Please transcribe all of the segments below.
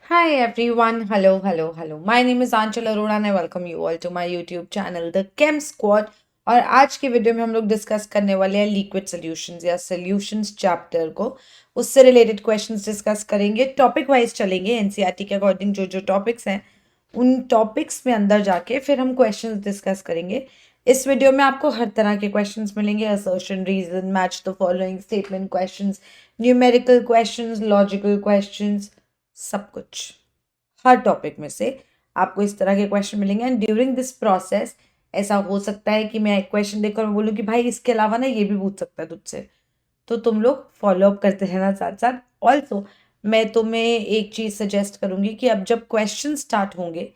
Hi everyone, hello. My name is Anchal Arora and I welcome you all to my YouTube channel The Chem Squad। और आज की video में हम लोग discuss करने वाले हैं लिक्विड सॉल्यूशंस या सॉल्यूशंस चैप्टर को। उससे रिलेटेड क्वेश्चंस डिस्कस करेंगे, टॉपिक वाइज चलेंगे। एनसीईआरटी के अकॉर्डिंग जो जो टॉपिक्स हैं उन टॉपिक्स में अंदर जाके फिर हम क्वेश्चंस डिस्कस करेंगे। इस वीडियो में आपको हर तरह के क्वेश्चंस मिलेंगे, assertion, reason, match the following, statement questions, numerical questions, logical questions, सब कुछ हर टॉपिक में से आपको इस तरह के क्वेश्चन मिलेंगे। एंड ड्यूरिंग दिस प्रोसेस ऐसा हो सकता है कि मैं एक क्वेश्चन देखकर मैं बोलूँ कि भाई इसके अलावा ना ये भी पूछ सकता है तुझसे, तो तुम लोग फॉलो अप करते रहना साथ साथ। ऑल्सो मैं तुम्हें एक चीज़ सजेस्ट करूंगी कि अब जब क्वेश्चन स्टार्ट होंगे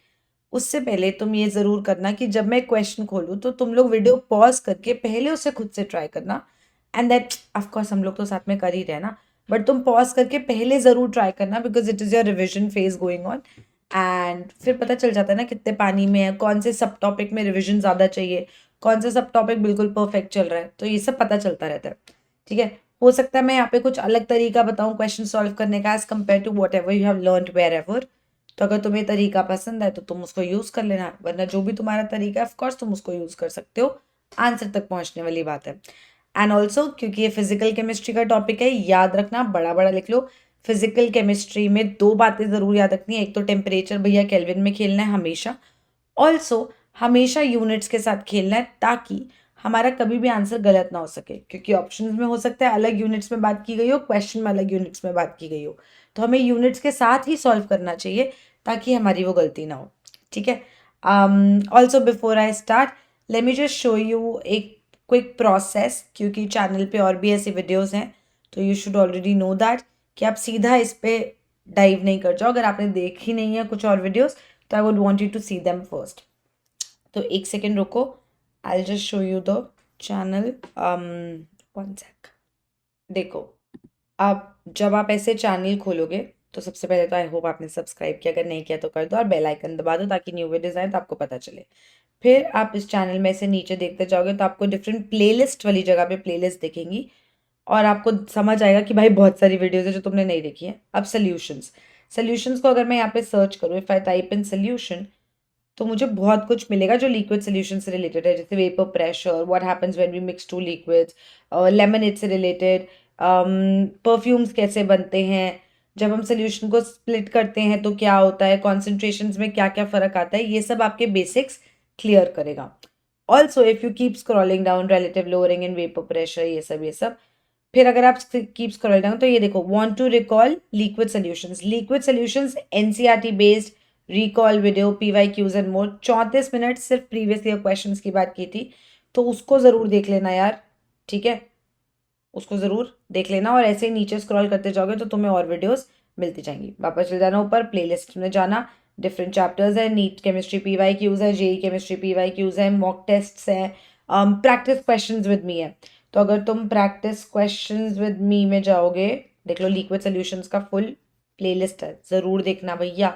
उससे पहले तुम ये ज़रूर करना कि जब मैं क्वेश्चन खोलूँ तो तुम लोग वीडियो पॉज करके पहले उसे खुद से ट्राई करना। एंड दैट ऑफकोर्स हम लोग तो साथ में कर ही रहे हैं ना, बट तुम पॉज करके पहले ज़रूर ट्राई करना because it is your revision phase going on. And फिर पता चल जाता है ना कितने पानी में है, कौन से सब टॉपिक में रिविजन ज़्यादा चाहिए, कौन सा सब टॉपिक बिल्कुल परफेक्ट चल रहा है, तो ये सब पता चलता रहता है। ठीक है, हो सकता है मैं यहाँ पे कुछ अलग तरीका बताऊँ क्वेश्चन सॉल्व करने का as compared to whatever you have learn wherever. तो अगर तुम्हें तरीका पसंद है तो तुम उसको यूज़ कर लेना, वरना जो भी तुम्हारा तरीका है ऑफकोर्स तुम उसको यूज़ कर सकते हो। आंसर तक पहुंचने वाली बात है। एंड ऑल्सो क्योंकि ये फिजिकल केमिस्ट्री का टॉपिक है, याद रखना, बड़ा बड़ा लिख लो। फिजिकल केमिस्ट्री में दो बातें ज़रूर याद रखनी है, एक तो टेम्परेचर भैया केल्विन में खेलना है हमेशा। ऑल्सो हमेशा यूनिट्स के साथ खेलना है ताकि हमारा कभी भी आंसर गलत ना हो सके, क्योंकि ऑप्शंस में हो सकता है अलग यूनिट्स में बात की गई हो, क्वेश्चन में अलग यूनिट्स में बात की गई हो। तो हमें यूनिट्स के साथ ही सॉल्व करना चाहिए ताकि हमारी वो गलती ना हो। ठीक है। Also before I start let me just show you एक क्विक प्रोसेस, क्योंकि चैनल पे और भी ऐसे वीडियोस हैं तो you should already know that कि आप सीधा इस पे डाइव नहीं कर जाओ। अगर आपने देखी नहीं है कुछ और वीडियोस तो I would want you to see them first. तो एक सेकेंड रुको, I just show you the channel. One sec. देखो, आप जब आप ऐसे चैनल खोलोगे तो सबसे पहले तो आई होप आपने सब्सक्राइब किया, अगर नहीं किया तो कर दो और बेल आइकन दबा दो ताकि न्यू वीडियोस आए तो आपको पता चले। फिर आप इस चैनल में से नीचे देखते जाओगे तो आपको डिफरेंट प्लेलिस्ट वाली जगह पे प्लेलिस्ट दिखेंगी और आपको समझ आएगा कि भाई बहुत सारी वीडियोस है जो तुमने नहीं देखी है। अब सॉल्यूशंस, सॉल्यूशंस को अगर मैं यहाँ पे सर्च करूँ, if I type in solution, तो मुझे बहुत कुछ मिलेगा जो लिक्विड सोल्यूशन से रिलेटेड है, जैसे vapour pressure, what happens when we mix two liquids, lemonade से रिलेटेड, परफ्यूम्स कैसे बनते हैं, जब हम सोल्यूशन को स्प्लिट करते हैं तो क्या होता है, कॉन्सेंट्रेशंस में क्या क्या फ़र्क आता है, ये सब आपके बेसिक्स क्लियर करेगा। Also if you keep scrolling down, relative lowering in vapour pressure, ये सब। फिर अगर आप कीप स्क्रॉलिंग डाउन तो ये देखो, want to recall liquid solutions, liquid solutions NCERT based recall video, PYQs and more. 34 minute सिर्फ प्रीवियस ईयर क्वेश्चंस की बात की थी, तो उसको ज़रूर देख लेना यार। ठीक है, उसको ज़रूर देख लेना और ऐसे ही नीचे स्क्रॉल करते जाओगे तो तुम्हें और वीडियोस मिलती जाएंगी। वापस चल जाना ऊपर, प्लेलिस्ट में जाना, डिफरेंट चैप्टर्स है, नीट केमिस्ट्री पीवाई क्यूज है, जेई केमिस्ट्री पीवाई क्यूज है, मॉक टेस्ट्स है, प्रैक्टिस क्वेश्चंस विद मी है। तो अगर तुम प्रैक्टिस क्वेश्चंस विद मी में जाओगे, देख लो लिक्विड सोल्यूशंस का फुल प्लेलिस्ट है, ज़रूर देखना भैया।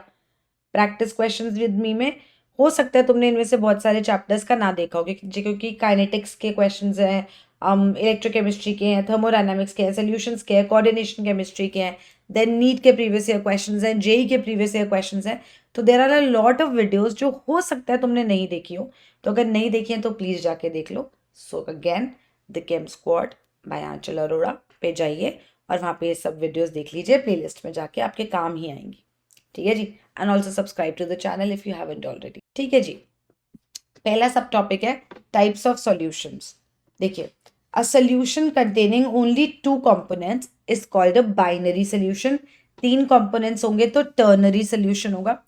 प्रैक्टिस क्वेश्चंस विद मी में हो सकता है तुमने इनमें से बहुत सारे चैप्टर्स का ना देखा होगा, क्योंकि काइनेटिक्स के क्वेश्चंस हैं, इलेक्ट्रोकेमिस्ट्री के हैं, थर्मोडायनामिक्स के हैं, सोल्यूशंस के हैं, कोऑर्डिनेशन केमिस्ट्री के हैं, देन नीट के प्रीवियस ईयर क्वेश्चंस हैं, जेई के प्रीवियस ईयर क्वेश्चंस हैं। तो there are a lot of videos जो हो सकता है तुमने नहीं देखी हो, तो अगर नहीं देखी है तो प्लीज़ जाके देख लो। So again, the chem squad by Aanchal Arora पे जाइए और वहाँ पे ये सब वीडियोज देख लीजिए, प्लेलिस्ट में जाके आपके काम ही आएंगी। ठीक है जी। And also subscribe to the channel if you haven't already. ठीक है जी, पहला सब टॉपिक है टाइप्स ऑफ सॉल्यूशंस। देखिए, a solution containing only two components is called a binary solution. तीन कंपोनेंट्स होंगे तो टर्नरी सॉल्यूशन होगा।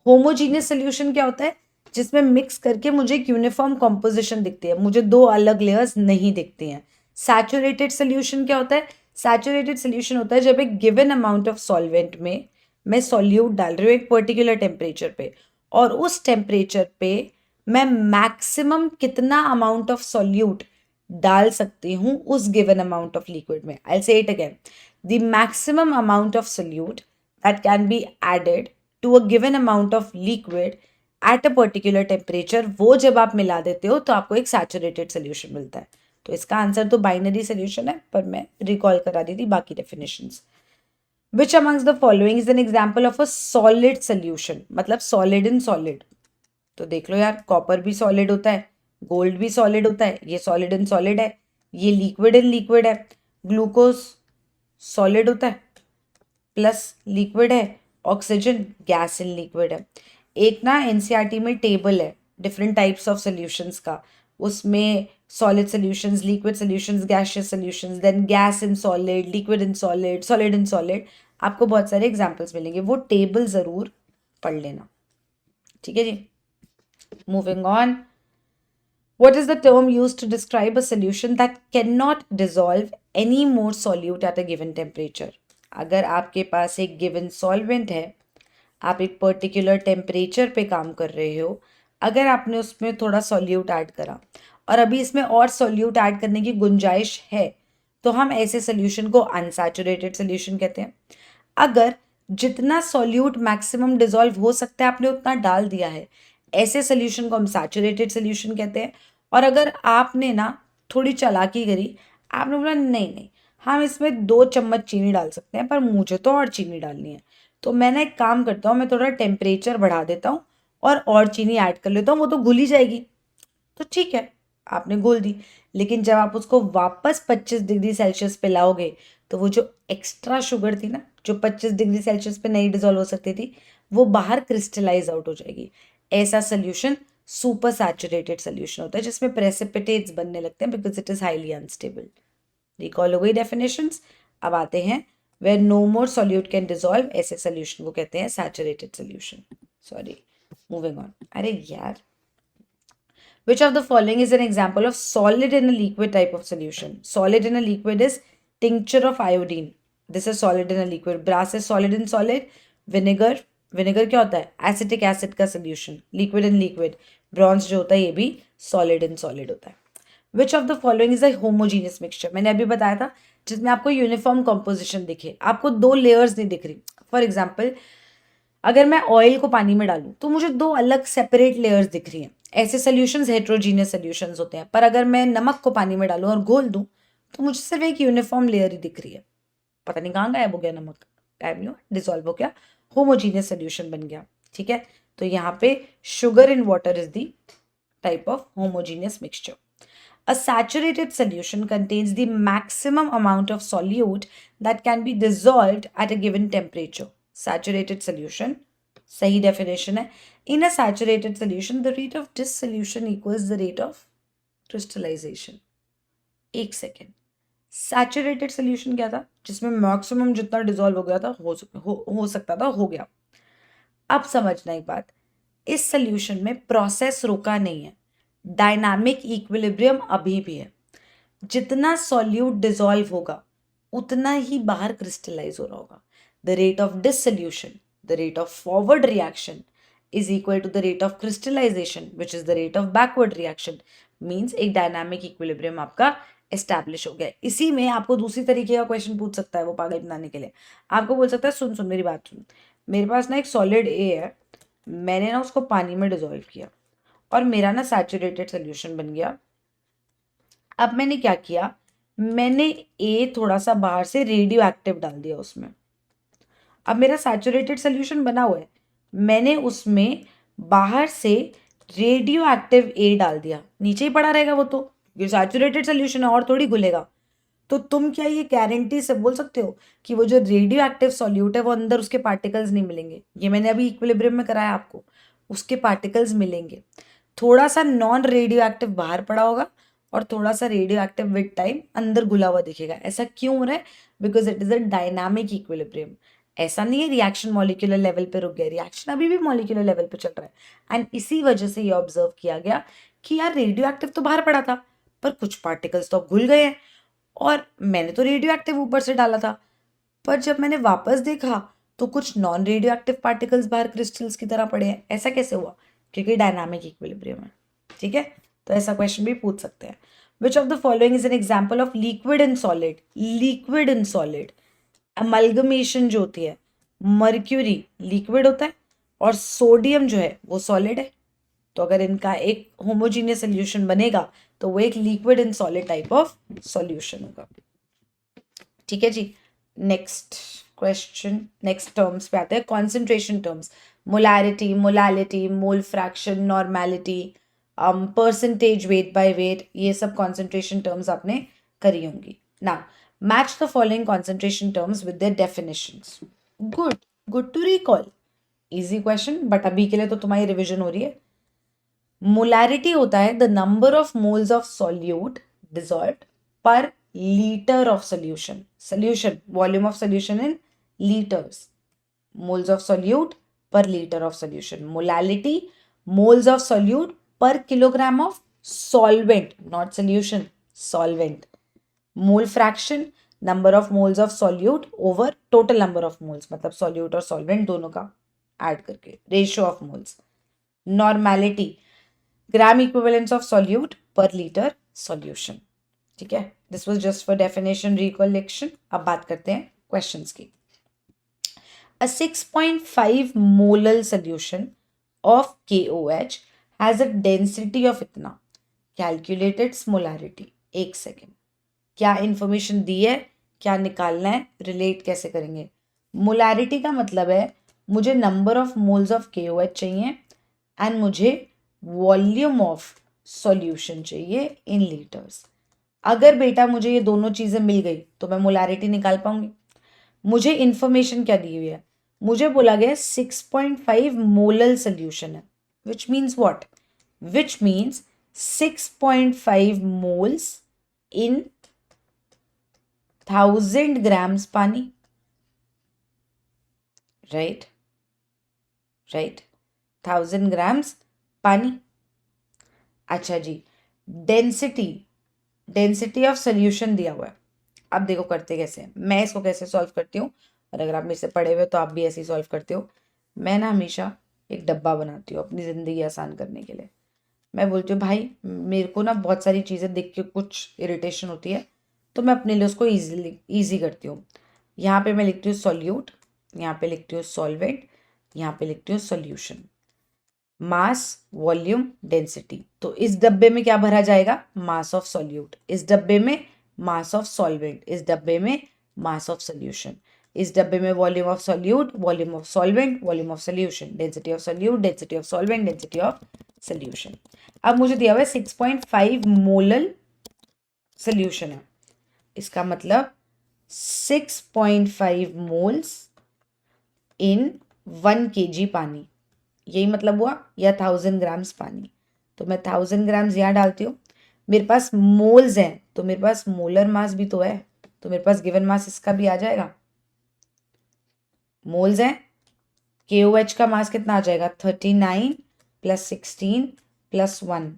होमोजीनियस सॉल्यूशन क्या होता है, जिसमें मिक्स करके मुझे एक यूनिफॉर्म कॉम्पोजिशन दिखती है, मुझे दो अलग लेयर्स नहीं दिखती हैं। सैचुरेटेड सॉल्यूशन क्या होता है, सैचुरेटेड सॉल्यूशन होता है जब एक गिवन अमाउंट ऑफ सॉल्वेंट में मैं सॉल्यूट डाल रही हूँ एक पर्टिकुलर टेम्परेचर पे, और उस टेम्परेचर पे मैं मैक्सिमम कितना अमाउंट ऑफ सॉल्यूट डाल सकती हूँ उस गिवन अमाउंट ऑफ लिक्विड में। I say it again, the maximum amount of solute that can be added to a given amount of liquid at a particular temperature, वो जब आप मिला देते हो तो आपको एक सैचुरेटेड सोल्यूशन मिलता है। तो इसका आंसर तो बाइनरी सोल्यूशन है, पर मैं रिकॉल करा दी थी बाकी definitions. Which amongst the following is an example of a solid solution, मतलब सॉलिड इन सॉलिड। तो देख लो यार, कॉपर भी सॉलिड होता है, गोल्ड भी सॉलिड होता है, ये सॉलिड इन सॉलिड है, ये लिक्विड इन लिक्विड है। ग्लूकोज सॉलिड होता है प्लस लिक्विड है, ऑक्सीजन गैस इन लिक्विड है। एक ना एनसीईआरटी में टेबल है डिफरेंट टाइप्स ऑफ सॉल्यूशंस का, उसमें solid solutions, liquid solutions, gaseous solutions, then gas in solid, liquid in solid, solid in solid, आपको बहुत सारे एग्जांपल्स मिलेंगे, वो टेबल ज़रूर पढ़ लेना। ठीक है जी, moving on. What is the term used to describe a solution that cannot dissolve any more solute at a given temperature? अगर आपके पास एक given solvent है, आप एक पर्टिकुलर टेम्परेचर पे काम कर रहे हो, अगर आपने उसमें थोड़ा सॉल्यूट ऐड करा और अभी इसमें और सॉल्यूट ऐड करने की गुंजाइश है, तो हम ऐसे सोल्यूशन को अनसैचुरेटेड सोल्यूशन कहते हैं। अगर जितना सॉल्यूट मैक्सिमम डिजॉल्व हो सकता है आपने उतना डाल दिया है, ऐसे सोल्यूशन को हम सैचुरेटेड सोल्यूशन कहते हैं। और अगर आपने ना थोड़ी चालाकी करी, आपने बोला नहीं नहीं, हम इसमें 2 चम्मच चीनी डाल सकते हैं, पर मुझे तो और चीनी डालनी है, तो मैं ना एक काम करता हूँ, मैं थोड़ा टेम्परेचर बढ़ा देता हूँ और चीनी ऐड कर लेता हूँ, वो तो घुल ही जाएगी। तो ठीक है, आपने घोल दी, लेकिन जब आप उसको वापस 25 डिग्री सेल्सियस पे लाओगे, तो वो जो एक्स्ट्रा शुगर थी ना, जो 25 डिग्री सेल्सियस पे नहीं डिजोल्व हो सकती थी, वो बाहर क्रिस्टलाइज आउट हो जाएगी। ऐसा सोल्यूशन सुपर सैचुरेटेड सोल्यूशन होता है, जिसमें प्रेसिपिटेट्स बनने लगते हैं because it is highly unstable. Recall हो गई डेफिनेशंस। अब आते हैं where no more solute can dissolve, ऐसे सोल्यूशन को कहते हैं saturated solution. Sorry, moving on. अरे यार, which of the following is an example of solid in a liquid type of solution? Solid in a liquid is tincture of iodine. This is solid in a liquid. Brass is solid in solid. Vinegar, vinegar क्या होता है? Acetic acid का solution. Liquid in liquid. Bronze जो होता है ये भी solid in solid होता है। Which of the following is a homogeneous mixture? मैंने अभी बताया था, जिसमें आपको यूनिफॉर्म कॉम्पोजिशन दिखे, आपको 2 लेयर्स नहीं दिख रही। फॉर एग्जाम्पल, अगर मैं ऑयल को पानी में डालूं तो मुझे 2 अलग सेपरेट लेयर्स दिख रही हैं। ऐसे सोल्यूशंस हेट्रोजीनियस सोल्यूशंस होते हैं। पर अगर मैं नमक को पानी में डालूं और घोल दूं, तो मुझे सिर्फ एक यूनिफॉर्म लेयर ही दिख रही है। पता नहीं कहाँ गायब हो गया नमक, गायब नहीं हुआ, डिसॉल्व हो गया, होमोजीनियस सोल्यूशन बन गया। ठीक है, तो यहाँ पे sugar in water is the type of homogeneous mixture. A saturated solution contains the maximum amount of solute that can be dissolved at a given temperature. Saturated solution, सही definition है. In a saturated solution, the rate of dissolution equals the rate of crystallization. एक second, saturated solution क्या था? जिसमें maximum जितना dissolve हो गया था, हो सकता था, हो गया। अब समझना एक बात, इस सोल्यूशन में प्रोसेस रुका नहीं है, डायनामिक इक्विलिब्रियम अभी भी है। जितना सॉल्यूट डिसॉल्व होगा उतना ही बाहर क्रिस्टलाइज हो रहा होगा। The rate of dissolution, the rate of forward reaction is equal to the rate of crystallisation which is the rate of backward reaction. Means एक डायनामिक इक्विलिब्रियम आपका एस्टैब्लिश हो गया। इसी में आपको दूसरी तरीके का क्वेश्चन पूछ सकता है वो पागल बनाने के लिए। आपको बोल सकता है सुन सुन मेरी बात सुन, मेरे पास ना एक सॉलिड ए है, मैंने ना उसको पानी में डिसॉल्व किया और मेरा ना सैचुरेटेड सोल्यूशन बन गया। अब मैंने क्या किया, मैंने ए थोड़ा सा बाहर से रेडियो एक्टिव डाल दिया उसमें। अब मेरा सैचुरेटेड सोल्यूशन बना हुआ है, मैंने उसमें बाहर से रेडियो एक्टिव ए डाल दिया, नीचे ही पड़ा रहेगा वो, तो ये सैचुरेटेड सोल्यूशन है और थोड़ी घुलेगा। तो तुम क्या ये गारंटी से बोल सकते हो कि वो जो रेडियो एक्टिव सॉल्यूट है वो अंदर उसके पार्टिकल्स नहीं मिलेंगे? ये मैंने अभी इक्विलिब्रियम में कराया आपको, उसके पार्टिकल्स मिलेंगे। थोड़ा सा नॉन रेडियो एक्टिव बाहर पड़ा होगा और थोड़ा सा रेडियो एक्टिव विद टाइम अंदर घुला हुआ दिखेगा। ऐसा क्यों हो रहा है? Because it is a dynamic equilibrium. ऐसा नहीं है रिएक्शन मॉलिक्यूलर लेवल पे रुक गया, रिएक्शन अभी भी मॉलिक्यूलर लेवल पे चल रहा है। एंड इसी वजह से ये ऑब्जर्व किया गया कि यार रेडियो एक्टिव तो बाहर पड़ा था, पर कुछ पार्टिकल्स तो अब घुल गए हैं, और मैंने तो रेडियो एक्टिव ऊपर से डाला था, पर जब मैंने वापस देखा तो कुछ नॉन रेडियो एक्टिव पार्टिकल्स बाहर क्रिस्टल्स की तरह पड़े हैं। ऐसा कैसे हुआ? क्योंकि डायनामिक इक्विलिब्रियम है। ठीक है, तो ऐसा क्वेश्चन भी पूछ सकते हैं। Which of the following is an example of liquid in solid? Liquid in solid amalgamation जो होती है, मर्क्यूरी लिक्विड होता है और सोडियम जो है वो सॉलिड है। तो अगर इनका एक होमोजीनियस सोल्यूशन बनेगा तो वो एक liquid in solid type of solution होगा। ठीक है जी, नेक्स्ट क्वेश्चन नेक्स्ट टर्म्स पे आते हैं, concentration terms, molarity, molality, mole fraction, normality, percentage, weight by weight, ये सब कॉन्सेंट्रेशन टर्म्स आपने करी होंगी ना. Match the following concentration terms with their definitions. Good, good to recall. Easy question, but अभी के लिए तो तुम्हारी रिविजन हो रही है. मोलैरिटी होता है the number of moles of solute dissolved per litre of solution. Solution, volume of solution in litres. Moles of solute per liter of solution. Molality, moles of solute per kilogram of solvent, not solution, solvent. Mole fraction, number of moles of solute over total number of moles, मतलब solute और solvent दोनों का add करके, ratio of moles. Normality, gram equivalents of solute per liter solution. ठीक है, this was just for definition recollection. अब बात करते हैं questions की. A 6.5 molar solution of KOH has a density of इतना. Calculate its molarity. एक सेकेंड, क्या इंफॉर्मेशन दी है, क्या निकालना है, रिलेट कैसे करेंगे. मोलारिटी का मतलब है मुझे number of moles of KOH चाहिए एंड मुझे वॉल्यूम ऑफ सॉल्यूशन चाहिए इन लीटर्स. अगर बेटा मुझे ये दोनों चीज़ें मिल गई तो मैं मोलारिटी निकाल पाऊंगी. मुझे इंफॉर्मेशन क्या दी हुई है, मुझे बोला गया 6.5 मोलल सोल्यूशन है, which means what, which means 6.5 moles in 1000 grams पानी. राइट, राइट, 1000 ग्राम्स पानी. अच्छा जी, डेंसिटी, डेंसिटी ऑफ सोल्यूशन दिया हुआ है. अब देखो करते कैसे, मैं इसको कैसे सॉल्व करती हूँ, और अगर आप मेरे से पढ़े हुए तो आप भी ऐसे ही सॉल्व करते हो. मैं ना हमेशा एक डब्बा बनाती हूँ अपनी ज़िंदगी आसान करने के लिए. मैं बोलती हूँ भाई मेरे को ना बहुत सारी चीज़ें देख के कुछ इरिटेशन होती है, तो मैं अपने लिए उसको ईजी करती हूँ. यहाँ पे मैं लिखती हूँ सॉल्यूट, यहाँ पे लिखती हूँ सॉल्वेंट, यहाँ पे लिखती हूँ सॉल्यूशन. मास, वॉल्यूम, डेंसिटी. तो इस डब्बे में क्या भरा जाएगा, मास ऑफ सॉल्यूट. इस डब्बे में मास ऑफ सॉल्वेंट. इस डब्बे में मास ऑफ सोल्यूशन. इस डब्बे में volume of solute, volume of solvent, volume of solution, density of solute, density of solvent, density of solution. अब मुझे दिया हुआ है 6.5 मोलल सोल्यूशन है, इसका मतलब 6.5 मोल्स इन 1 kg पानी, यही मतलब हुआ, या 1000 ग्राम्स पानी. तो मैं 1000 ग्राम्स यहाँ डालती हूँ. मेरे पास मोल्स हैं तो मेरे पास मोलर मास भी तो है, तो मेरे पास गिवन मास इसका भी आ जाएगा. मोल्स हैं, KOH का मास कितना आ जाएगा, 39 प्लस 16 प्लस 1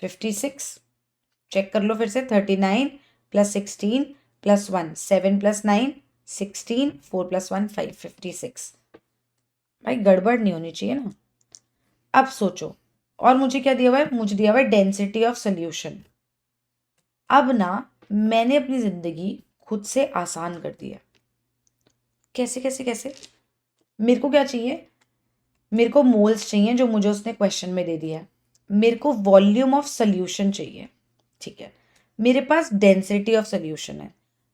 56. चेक कर लो फिर से, 39 प्लस 16 प्लस 1 7 प्लस 9 16 4 प्लस 1 5 56. भाई गड़बड़ नहीं होनी चाहिए ना. अब सोचो, और मुझे क्या दिया हुआ है, मुझे दिया हुआ है डेंसिटी ऑफ सोल्यूशन. अब ना मैंने अपनी जिंदगी खुद से आसान कर दी है. कैसे कैसे कैसे, मेरे को क्या चाहिए, मेरे को मोल्स चाहिए जो मुझे उसने क्वेश्चन में दे दिया है. मेरे को वॉल्यूम ऑफ सोल्यूशन चाहिए, ठीक है. मेरे पास डेंसिटी ऑफ सोल्यूशन है,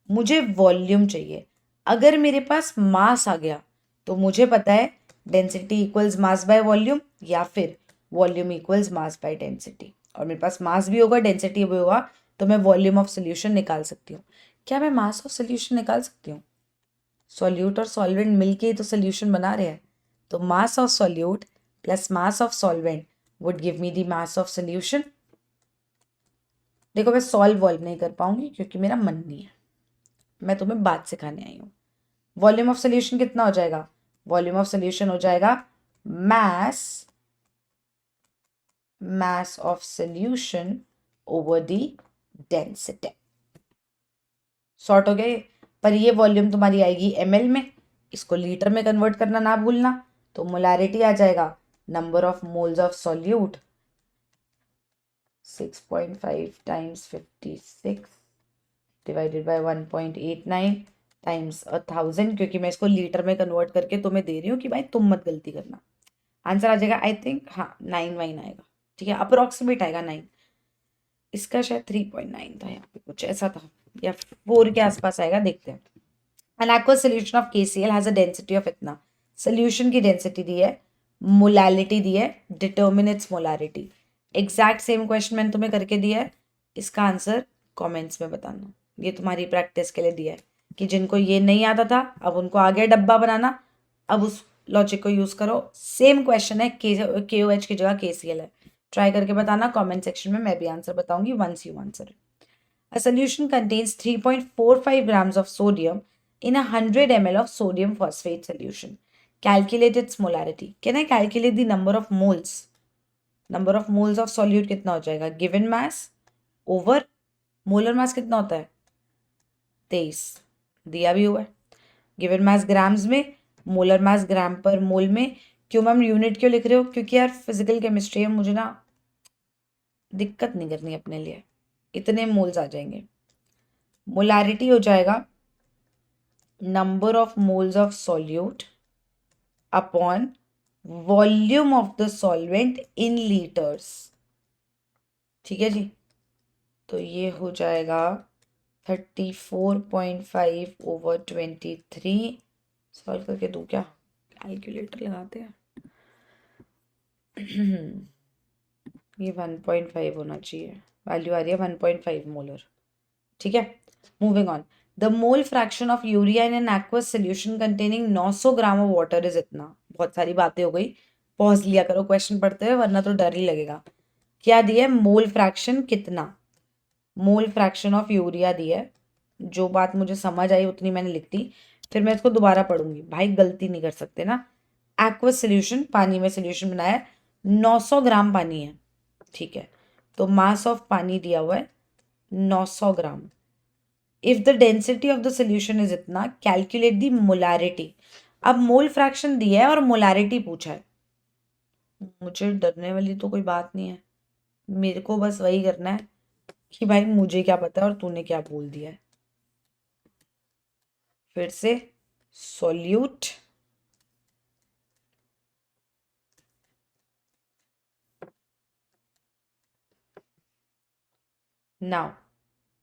मुझे वॉल्यूम चाहिए. अगर मेरे पास मास आ गया तो मुझे पता है density equals mass by volume, या फिर volume equals mass by density. और मेरे पास मास भी होगा, डेंसिटी भी होगा, तो मैं वॉल्यूम ऑफ सोल्यूशन निकाल सकती हूँ. क्या मैं मास ऑफ सोल्यूशन निकाल सकती हूँ? सॉल्यूट और सॉल्वेंट मिलके ही तो सोल्यूशन बना रहे हैं. तो मास of solute plus mass of solvent would give me the mass of solution. देखो मैं वॉल्व नहीं कर पाऊंगी क्योंकि मेरा मन नहीं है, मैं तुम्हें बात सिखाने आई हूँ. वॉल्यूम ऑफ सोल्यूशन कितना हो जाएगा, वॉल्यूम ऑफ सोल्यूशन हो जाएगा mass of solution over the density. Sort हो गए. पर ये वॉल्यूम तुम्हारी आएगी ml में, इसको लीटर में कन्वर्ट करना ना भूलना. तो मोलारिटी आ जाएगा number of moles of solute 6.5 times 56 divided by 1.89 times 1000, क्योंकि मैं इसको लीटर में कन्वर्ट करके तुम्हें दे रही हूँ कि भाई तुम मत गलती करना. आंसर आ जाएगा आई थिंक, हाँ 9 वाइन आएगा, ठीक है, अप्रोक्सीमेट आएगा 9. इसका शायद 3.9 था, यहाँ पे कुछ ऐसा था, या 4 के आसपास आएगा, देखते हैं. An aqueous solution of KCl has a density of इतना, सोल्यूशन की डेंसिटी दी है, मोलालिटी दी है, determine its molarity. Exact same question मैंने तुम्हें करके दिया है, इसका आंसर कमेंट्स में बताना। ये तुम्हारी प्रैक्टिस के लिए दिया है कि जिनको ये नहीं आता था अब उनको आ गया डब्बा बनाना, अब उस लॉजिक को यूज करो। सेम क्वेश्चन है, KOH की जगह KCl है। ट्राई करके बताना कमेंट सेक्शन में, मैं भी आंसर बताऊंगी once you answer. A solution contains 3.45 grams of sodium in a 100 ml of sodium phosphate solution. Calculate its molarity. Can I calculate the number of moles? Number of moles of solute कितना हो जाएगा? Given mass over molar mass कितना होता है? 23 दिया भी हुआ है। गिवन मास ग्राम्स में, मोलर मास ग्राम पर मोल में। क्यों मैम यूनिट क्यों लिख रहे हो? क्योंकि यार फिजिकल केमिस्ट्री है, मुझे ना दिक्कत नहीं करनी अपने लिए, इतने मोल्स आ जाएंगे। मोलारिटी हो जाएगा number of moles of solute upon volume of the solvent in litres. ठीक है जी, तो ये हो जाएगा 34.5 ओवर 23। सॉल्व करके दूं क्या? कैलकुलेटर लगाते हैं। ये 1.5 होना चाहिए, वैल्यू आ रही है 1.5 मोलर। ठीक है, moving on. The mole fraction of urea in an aqueous solution containing 900 gram of water is इतना। बहुत सारी बातें हो गई, पॉज लिया करो क्वेश्चन पढ़ते हुए वरना तो डर ही लगेगा। क्या दिया है? मोल फ्रैक्शन कितना, मोल फ्रैक्शन ऑफ यूरिया दिया है। जो बात मुझे समझ आई उतनी मैंने लिख दी, फिर मैं इसको दोबारा पढ़ूंगी, भाई गलती नहीं कर सकते ना। एक्वस सोल्यूशन, पानी में सोल्यूशन बनाया है, 900 ग्राम पानी है। ठीक है, तो मास ऑफ पानी दिया हुआ है 900 gram. If the density of the solution is इतना, कैलकुलेट द मोलारिटी। अब मोल फ्रैक्शन दिया है और मोलारिटी पूछा है। मुझे डरने वाली तो कोई बात नहीं है, मेरे को बस वही करना है कि भाई मुझे क्या पता है और तूने क्या बोल दिया है। फिर से सॉल्यूट नाउ,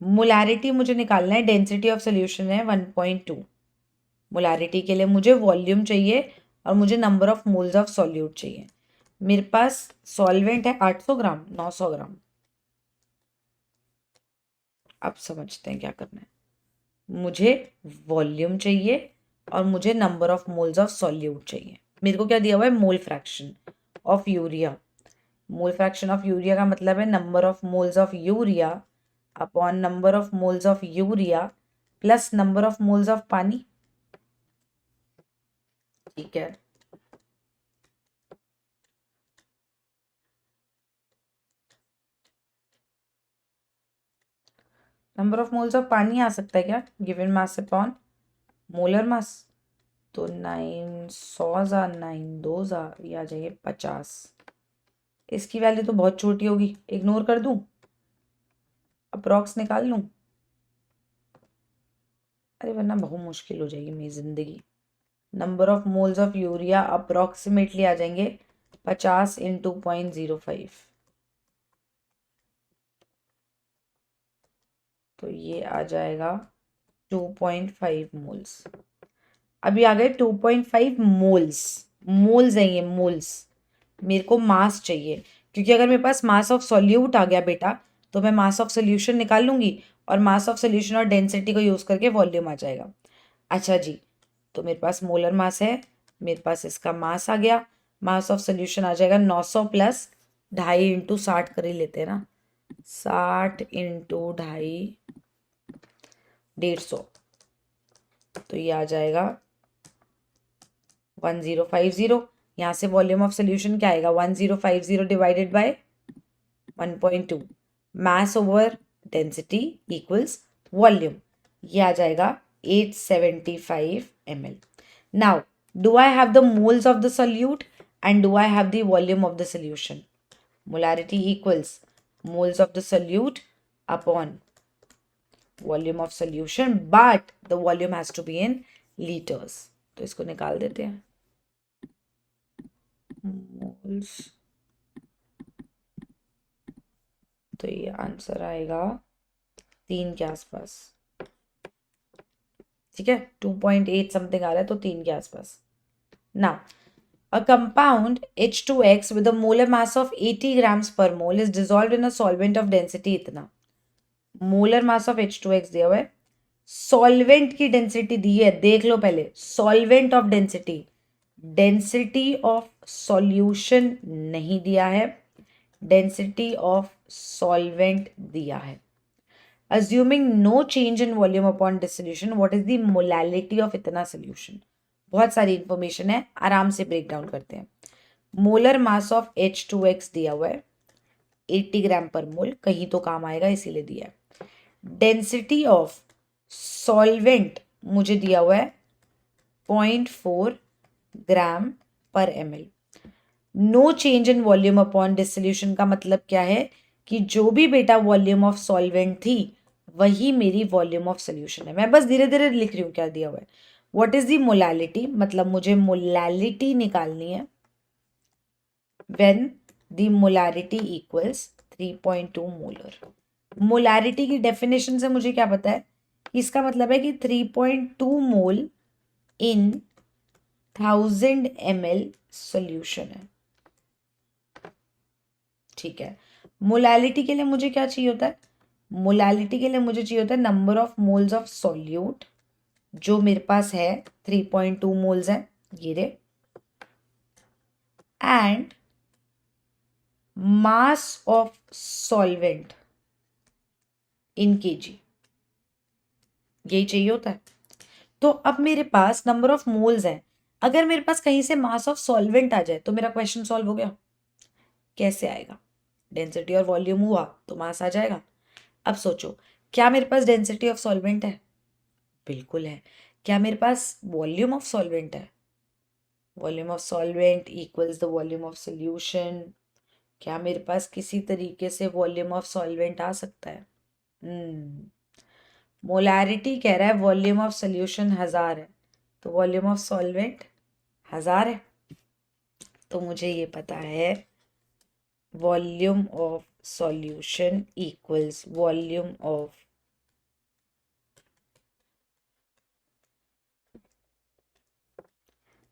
मोलारिटी मुझे निकालना है, डेंसिटी ऑफ सोल्यूशन है 1.2। मोलारिटी के लिए मुझे वॉल्यूम चाहिए और मुझे number of moles of solute चाहिए। मेरे पास सॉल्वेंट है 800 ग्राम, 900 ग्राम। अब समझते हैं क्या करना है। मुझे वॉल्यूम चाहिए और मुझे number of moles of solute चाहिए। मेरे को क्या दिया हुआ है? मोल fraction of urea. Mole fraction of urea का मतलब है number of moles of urea upon number of moles of urea plus number of moles of पानी। ठीक है, नंबर ऑफ मोल्स ऑफ पानी आ सकता है क्या? गिवन मास अपॉन मोलर मास। तो 900 9 2 ये आ जाइए 50। इसकी वैल्यू तो बहुत छोटी होगी, इग्नोर कर दूं, अप्रॉक्स निकाल लूं? अरे वरना बहुत मुश्किल हो जाएगी मेरी जिंदगी। Number of moles of urea approximately आ जाएंगे 50 इंटू 0.05। तो ये आ जाएगा 2.5 मोल्स। अभी आ गए 2.5 मोल्स, मोल्स है ये मोल्स। मेरे को मास चाहिए, क्योंकि अगर मेरे पास मास ऑफ सॉल्यूट आ गया बेटा तो मैं मास ऑफ सोल्यूशन निकाल लूंगी और मास ऑफ सोल्यूशन और डेंसिटी को यूज करके वॉल्यूम आ जाएगा। अच्छा जी, तो मेरे पास मोलर मास है, मेरे पास इसका मास आ गया। मास ऑफ सोल्यूशन आ जाएगा 900 प्लस 2.5 इंटू 60 कर ही लेते हैं ना, 60 इंटू 2.5 150। तो ये आ जाएगा 1050। यहाँ से वॉल्यूम ऑफ सोल्यूशन क्या आएगा? 1050 divided by 1.2, mass over density equals volume. ये आ जाएगा 875 ml। Now do I have the moles of the solute and do I have the volume of the solution? Molarity equals moles of the solute upon volume of solution, but the volume has to be in litres. तो इसको निकाल देते हैं, moles. तो ये answer आएगा 3 के आसपास, ठीक है, 2.8 समथिंग आ रहा है, तो 3 के आसपास। ना a compound H2X with a molar mass of 80 grams per mole is dissolved in a solvent of density इतना। मोलर मास ऑफ H2X दिया हुआ है, सॉल्वेंट की डेंसिटी दी है, देख लो पहले, solvent of density, density of solution नहीं दिया है, डेंसिटी ऑफ सॉल्वेंट दिया है। Assuming no change in volume upon dissolution, what is the molality of इतना solution? बहुत सारी इंफॉर्मेशन है, आराम से ब्रेक डाउन करते हैं। मोलर मास ऑफ H2X दिया हुआ है 80 ग्राम पर मोल, कहीं तो काम आएगा इसीलिए दिया है। डेंसिटी ऑफ सॉल्वेंट मुझे दिया हुआ है 0.4 gram per ml। No change in volume upon dissolution का मतलब क्या है कि जो भी बेटा वॉल्यूम ऑफ सॉल्वेंट थी वही मेरी वॉल्यूम ऑफ सोल्यूशन है। मैं बस धीरे धीरे लिख रही हूँ क्या दिया हुआ है। व्हाट इज द मोलालिटी, मतलब मुझे मोलालिटी निकालनी है when the molarity equals 3.2 molar. Molarity की डेफिनेशन से मुझे क्या पता है, इसका मतलब है कि 3.2 मोल इन 1000 ml सोल्यूशन है। ठीक है, मोलालिटी के लिए मुझे क्या चाहिए होता है, मोलालिटी के लिए मुझे चाहिए होता है number of moles of solute, जो मेरे पास है 3.2 मोल्स है ये रे, and mass of solvent in KG, यही चाहिए होता है। तो अब मेरे पास नंबर ऑफ मोल्स है, अगर मेरे पास कहीं से मास ऑफ सॉल्वेंट आ जाए तो मेरा क्वेश्चन सॉल्व हो गया। कैसे आएगा, डेंसिटी और वॉल्यूम हुआ तो मास आ जाएगा। अब सोचो, क्या मेरे पास डेंसिटी ऑफ सॉल्वेंट है? बिल्कुल है। क्या मेरे पास वॉल्यूम ऑफ सॉल्वेंट है? Volume of solvent equals the volume of solution. क्या मेरे पास किसी तरीके से वॉल्यूम ऑफ सॉल्वेंट आ सकता है? मोलैरिटी कह रहा है वॉल्यूम ऑफ सोल्यूशन 1000 है, तो वॉल्यूम ऑफ सॉल्वेंट 1000 है। तो मुझे ये पता है volume of solution equals volume of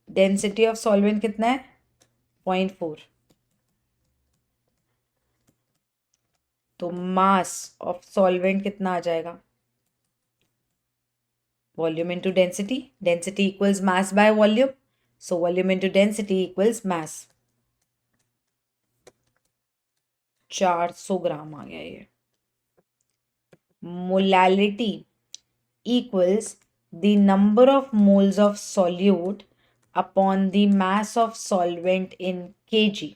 density of solvent कितना है 0.4, तो मास ऑफ सॉल्वेंट कितना आ जाएगा, volume into density, density equals mass by volume, so volume into density equals mass. 400 gram आ गया ये। Molality equals the number of moles of solute upon the mass of solvent in KG,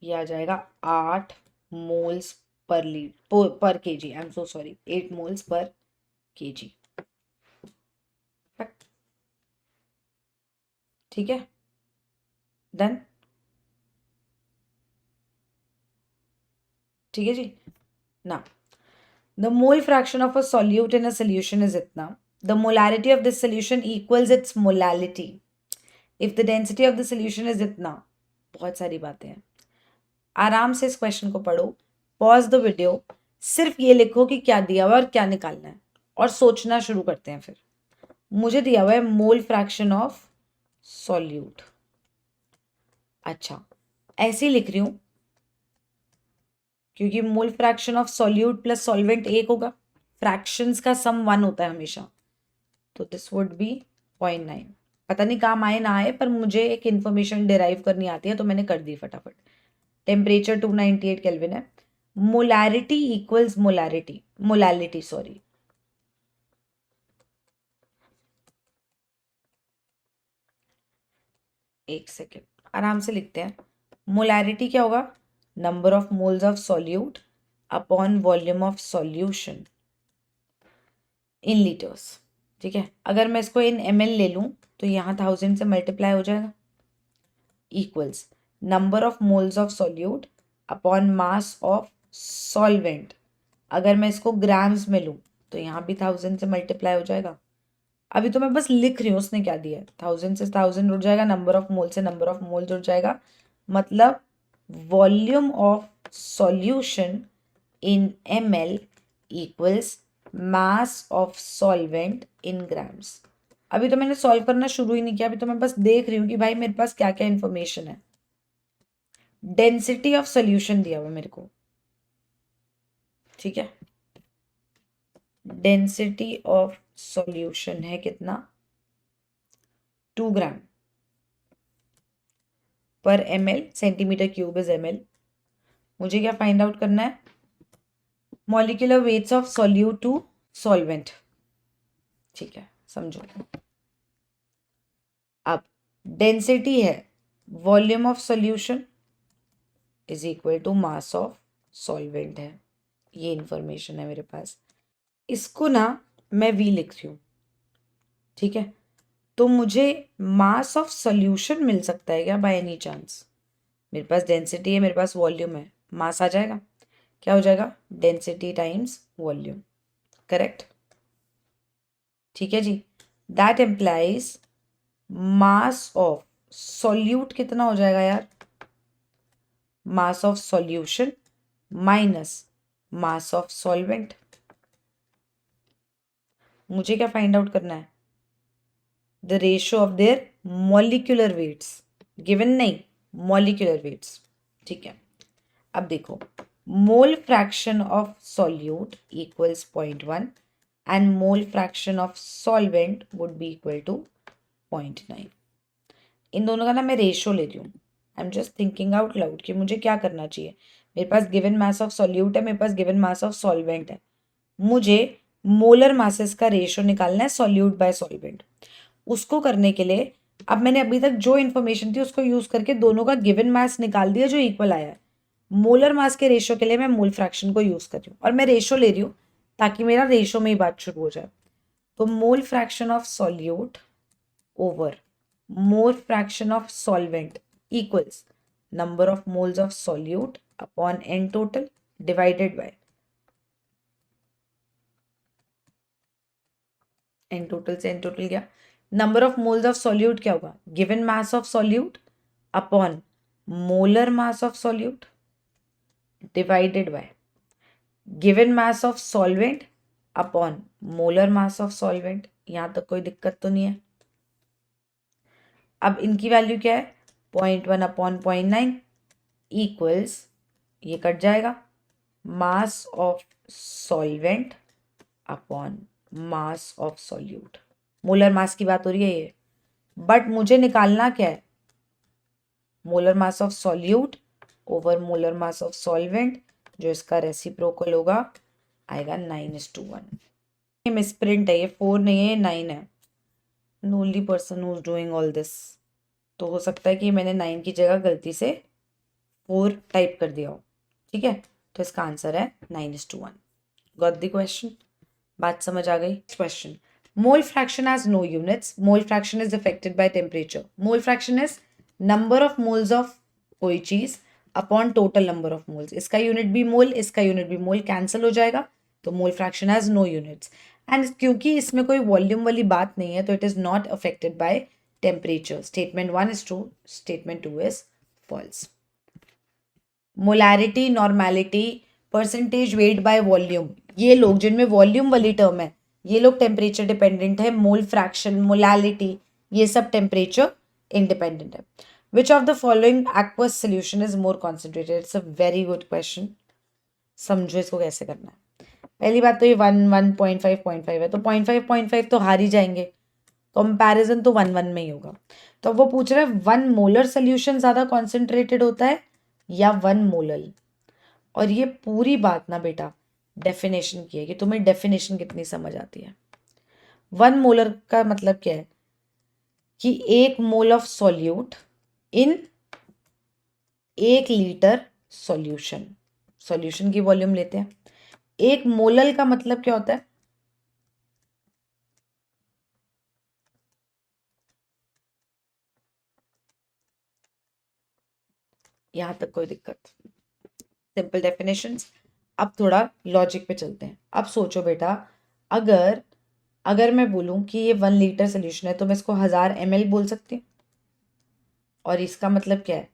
ये आ जाएगा 8 moles per KG, I am so sorry, 8 moles per KG. ठीक है, done. ठीक है जी ना, the mole fraction of a solute in a solution is इतना, the molarity of this solution equals it's molality if the density of the solution is इतना। बहुत सारी बातें हैं, आराम से इस क्वेश्चन को पढ़ो, पॉज द वीडियो, सिर्फ ये लिखो कि क्या दिया हुआ है और क्या निकालना है, और सोचना शुरू करते हैं। फिर मुझे दिया हुआ है मोल फ्रैक्शन ऑफ सॉल्यूट, अच्छा ऐसे ही लिख रही हूं क्योंकि मोल fraction of solute plus solvent एक होगा, फ्रैक्शंस का सम 1 होता है हमेशा, तो दिस वुड बी 0.9। पता नहीं काम आए ना आए, पर मुझे एक इंफॉर्मेशन डिराइव करनी आती है तो मैंने कर दी फटाफट। टेम्परेचर 298 केल्विन है। मोलैरिटी इक्वल्स मोलैलिटी सॉरी, एक सेकेंड आराम से लिखते हैं। मोलैरिटी क्या होगा, number of moles of solute upon volume of solution in litres. ठीक है, अगर मैं इसको इन ml ले लूं तो यहाँ 1000 से मल्टीप्लाई हो जाएगा, equals number of moles of solute upon mass of solvent. अगर मैं इसको ग्राम्स में लूं तो यहाँ भी 1000 से मल्टीप्लाई हो जाएगा। अभी तो मैं बस लिख रही हूँ उसने क्या दिया है, 1000 से 1000 उड़ जाएगा, नंबर ऑफ मोल से नंबर ऑफ मोल जुड़ जाएगा, मतलब volume of solution in ml equals mass of solvent in grams. अभी तो मैंने सॉल्व करना शुरू ही नहीं किया, अभी तो मैं बस देख रही हूँ कि भाई मेरे पास क्या क्या इंफॉर्मेशन है। डेंसिटी ऑफ सोल्यूशन दिया हुआ मेरे को, ठीक है। डेंसिटी ऑफ सॉल्यूशन है कितना, 2 gram per ml, centimetre cube is ml। मुझे क्या फाइंड आउट करना है, molecular weights of solute to solvent, ठीक है, समझो। अब डेंसिटी है volume of solution is equal to mass of solvent है, ये इंफॉर्मेशन है मेरे पास। इसको ना मैं V लिख रही हूँ, ठीक है। तो मुझे मास ऑफ सॉल्यूशन मिल सकता है क्या बाय एनी चांस? मेरे पास डेंसिटी है, मेरे पास वॉल्यूम है, मास आ जाएगा, क्या हो जाएगा, डेंसिटी टाइम्स वॉल्यूम, करेक्ट, ठीक है जी। That implies mass of solute कितना हो जाएगा यार, mass of solution minus mass of solvent. मुझे क्या फाइंड आउट करना है, the ratio of their molecular weights, given नहीं, मॉलिक्यूलर वेट्स, ठीक है। अब देखो, mole fraction of solute equals 0.1 and mole fraction of solvent would be equal to 0.9। इन दोनों का ना मैं रेशियो ले रही हूँ, I am just thinking out loud कि मुझे क्या करना चाहिए। मेरे पास गिवन मास ऑफ सॉल्यूट है, मेरे पास गिवन मास ऑफ सॉल्वेंट है, मुझे मोलर मासेस का रेशियो निकालना है सॉल्यूट बाय सॉल्वेंट। उसको करने के लिए अब मैंने अभी तक जो इन्फॉर्मेशन थी उसको यूज करके दोनों का गिवन मास निकाल दिया जो इक्वल आया है। मोलर मास के रेशियो के लिए मैं मोल फ्रैक्शन को यूज कर रही हूँ और मैं रेशियो ले रही हूँ ताकि मेरा रेशियो में ही बात शुरू हो जाए। तो mole fraction of solute over mole fraction of solvent equals number of moles of solute upon N total divided by N total से एन टोटल गया, number of moles of solute क्या होगा, given mass of solute upon molar mass of solute divided by given mass of solvent upon molar mass of solvent. यहां तक कोई दिक्कत तो नहीं है। अब इनकी वैल्यू क्या है, 0.1 अपॉन 0.9 इक्वल्स, ये कट जाएगा, मास of solvent upon mass of solute. Molar mass की बात हो रही है ये, बट मुझे निकालना क्या है, molar mass of solute over molar mass of solvent, जो इसका रेसिप्रोकल होगा आएगा 9:1। ये मिसप्रिंट है, ये 4 नहीं है, ये 9 है। The only person who is doing all this. तो हो सकता है कि मैंने 9 की जगह गलती से 4 टाइप कर दिया हो, ठीक है। तो इसका आंसर है 9:1। गॉट द क्वेश्चन, बात समझ आ गई। Question, mole fraction has no units, mole fraction is affected by temperature. Mole fraction is number of moles of कोई चीज upon total number of moles. इसका यूनिट भी मोल, इसका यूनिट भी मोल, कैंसिल हो जाएगा, तो mole fraction has no units. And क्योंकि इसमें कोई वॉल्यूम वाली बात नहीं है तो it is not affected by temperature. Statement 1 is true, statement 2 is false. Molarity, normality, percentage weight by volume, ये लोग जिनमें वॉल्यूम वाली टर्म है ये लोग टेम्परेचर डिपेंडेंट है। मोल फ्रैक्शन, मोलैलिटी, ये सब टेम्परेचर इंडिपेंडेंट है। Which of the following aqueous solution is more concentrated? It's a very good question, समझो इसको कैसे करना है। पहली बात तो ये 1.5 0.5 है, तो 0.5 तो हार ही जाएंगे, कंपैरिजन तो 1 1 में ही होगा। तो वो पूछ रहा है 1 मोलर सोल्यूशन ज्यादा कॉन्सेंट्रेटेड होता है या 1 मोलर। और ये पूरी बात ना बेटा डेफिनेशन की है कि तुम्हें डेफिनेशन कितनी समझ आती है। 1 मोलर का मतलब क्या है कि 1 mole of solute in 1 litre solution. Solution की वॉल्यूम लेते हैं। 1 मोलल का मतलब क्या होता है, यहां तक कोई दिक्कत, सिंपल डेफिनेशंस। अब थोड़ा लॉजिक पे चलते हैं। अब सोचो बेटा, अगर अगर मैं बोलूं कि ये 1 लीटर सोल्यूशन है तो मैं इसको 1000 ml बोल सकती हूँ, और इसका मतलब क्या है,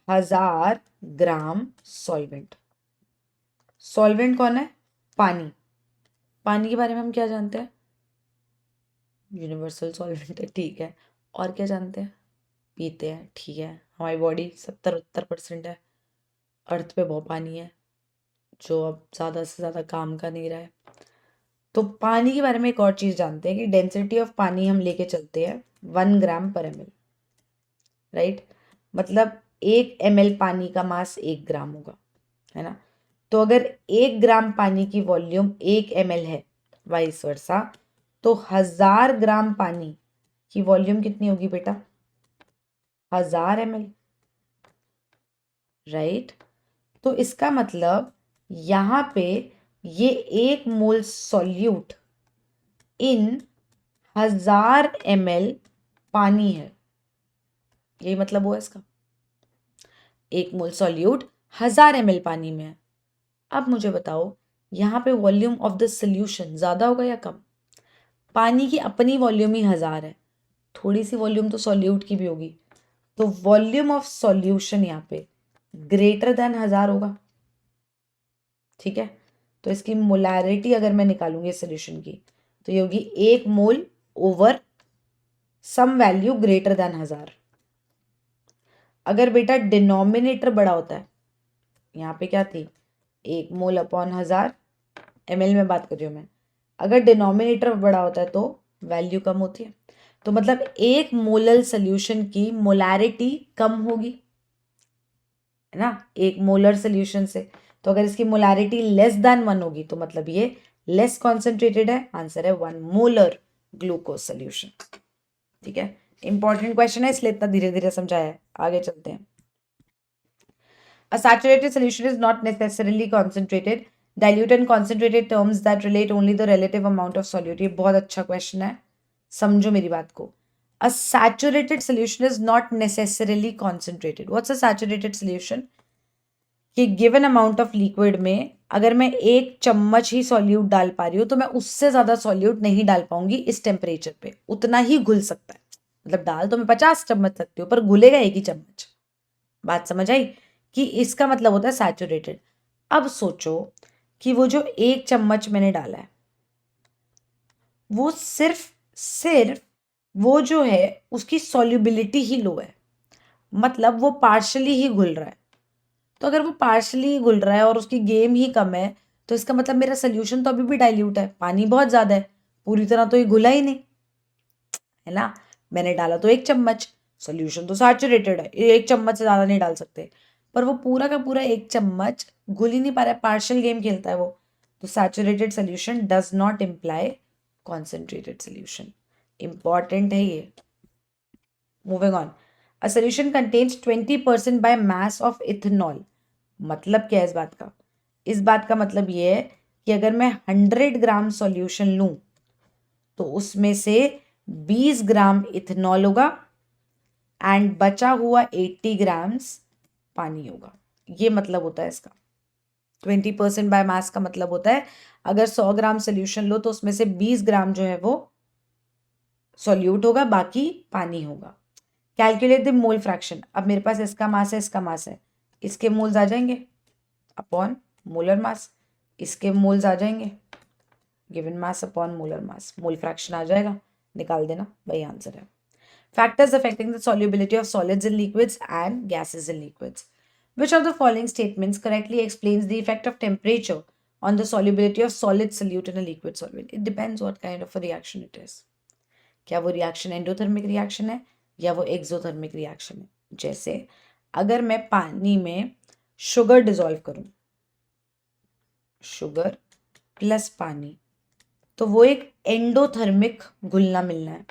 1000 ग्राम सॉल्वेंट। सॉल्वेंट कौन है, पानी, पानी के बारे में हम क्या जानते हैं? यूनिवर्सल सॉल्वेंट है, ठीक है। और क्या जानते हैं? पीते हैं, ठीक है। हमारी बॉडी 70-70% है। अर्थ पे बहुत पानी है जो अब ज़्यादा से ज़्यादा काम का नहीं रहा है। तो पानी के बारे में एक और चीज़ जानते हैं कि डेंसिटी ऑफ पानी हम लेके चलते हैं 1 ग्राम/ml, राइट। मतलब 1 ml पानी का मास 1 ग्राम होगा, है ना। तो अगर 1 ग्राम पानी की वॉल्यूम 1 ml है, वाइस वर्सा, तो 1000 ग्राम पानी की वॉल्यूम कितनी होगी बेटा? 1000 ml, राइट। तो इसका मतलब यहाँ पे ये 1 मोल सॉल्यूट इन 1000 ml पानी है, यही मतलब हुआ इसका। 1 मोल सॉल्यूट 1000 ml पानी में है। अब मुझे बताओ यहाँ पे वॉल्यूम ऑफ द सोल्यूशन ज़्यादा होगा या कम? पानी की अपनी वॉल्यूम ही 1000 है, थोड़ी सी वॉल्यूम तो सॉल्यूट की भी होगी, तो वॉल्यूम ऑफ सॉल्यूशन यहाँ पे ग्रेटर देन 1000 होगा, ठीक है। तो इसकी मोलैरिटी अगर मैं निकालूंगी सोल्यूशन की तो ये होगी 1 mole over some value greater than 1000। अगर बेटा डिनोमिनेटर बड़ा होता है, यहाँ पे क्या थी 1 मोल/1000 ml में बात कर रही हूँ मैं, अगर डिनोमिनेटर बड़ा होता है तो वैल्यू कम होती है। तो मतलब 1 मोलर सोल्यूशन की मोलैरिटी कम होगी, है ना, 1 मोलर सोल्यूशन से। तो अगर इसकी मोलैरिटी लेस देन 1 होगी तो मतलब ये लेस कॉन्सेंट्रेटेड है। आंसर है 1 मोलर ग्लूकोज सोल्यूशन, ठीक है। इंपॉर्टेंट क्वेश्चन है इसलिए इतना धीरे धीरे समझाया है। आगे चलते हैं। A saturated solution is not necessarily concentrated. Dilute and concentrated terms that relate only the relative amount of solute. ये बहुत अच्छा क्वेश्चन है, समझो मेरी बात को। A saturated solution is not necessarily concentrated. What's a saturated solution? कि given amount of liquid में अगर मैं 1 चम्मच ही सॉल्यूट डाल पा रही हूँ तो मैं उससे ज़्यादा सॉल्यूट नहीं डाल पाऊंगी इस टेम्परेचर पे, उतना ही घुल सकता है। मतलब डाल तो मैं 50 चम्मच सकती हूँ पर घुलेगा 1 ही चम्मच। बात समझ आई? कि इसका मतलब होता है सैचुरेटेड। अब सोचो कि वो जो 1 चम्मच मैंने डाला है वो सिर्फ वो जो है उसकी सॉल्युबिलिटी ही लो है, मतलब वो पार्शली ही घुल रहा है। तो अगर वो पार्शली घुल रहा है और उसकी गेम ही कम है तो इसका मतलब मेरा सोल्यूशन तो अभी भी डाइल्यूट है, पानी बहुत ज़्यादा है, पूरी तरह तो ये घुला ही नहीं, है ना। मैंने डाला तो 1 चम्मच, सोल्यूशन तो सैचुरेटेड है, 1 चम्मच से ज़्यादा नहीं डाल सकते, पर वो पूरा का पूरा 1 चम्मच घुल ही नहीं पा रहा है, पार्शियल गेम खेलता है वो। तो saturated solution does not imply concentrated solution. Important है ये। Moving on. A solution contains 20% by mass of ethanol. मतलब क्या है इस बात का? इस बात का मतलब ये है कि अगर मैं 100 ग्राम सॉल्यूशन लूं तो उसमें से 20 ग्राम इथेनॉल होगा एंड बचा हुआ 80 ग्राम्स पानी होगा। ये मतलब होता है इसका। 20% बाय मास का मतलब होता है अगर 100 ग्राम सोल्यूशन लो तो उसमें से 20 ग्राम जो है वो सॉल्यूट होगा, बाकी पानी होगा। Calculate the mole fraction. अब मेरे पास इसका मास है, इसका मास है, इसके मोल्स आ जाएंगे अपॉन मोलर मास, इसके मोल्स आ जाएंगे given mass upon molar mass, mole fraction आ जाएगा, निकाल देना, वही आंसर है। Factors affecting the solubility of solids in liquids and gases in liquids. Which of the following statements correctly explains the effect of temperature on the solubility of solid solute in a liquid solvent? It depends what kind of a reaction it is. क्या वो reaction endothermic reaction है या वो exothermic reaction है? जैसे अगर मैं पानी में शुगर डिजोल्व करूं, शुगर प्लस पानी, तो वो एक एंडोथर्मिक घुलना मिलना है,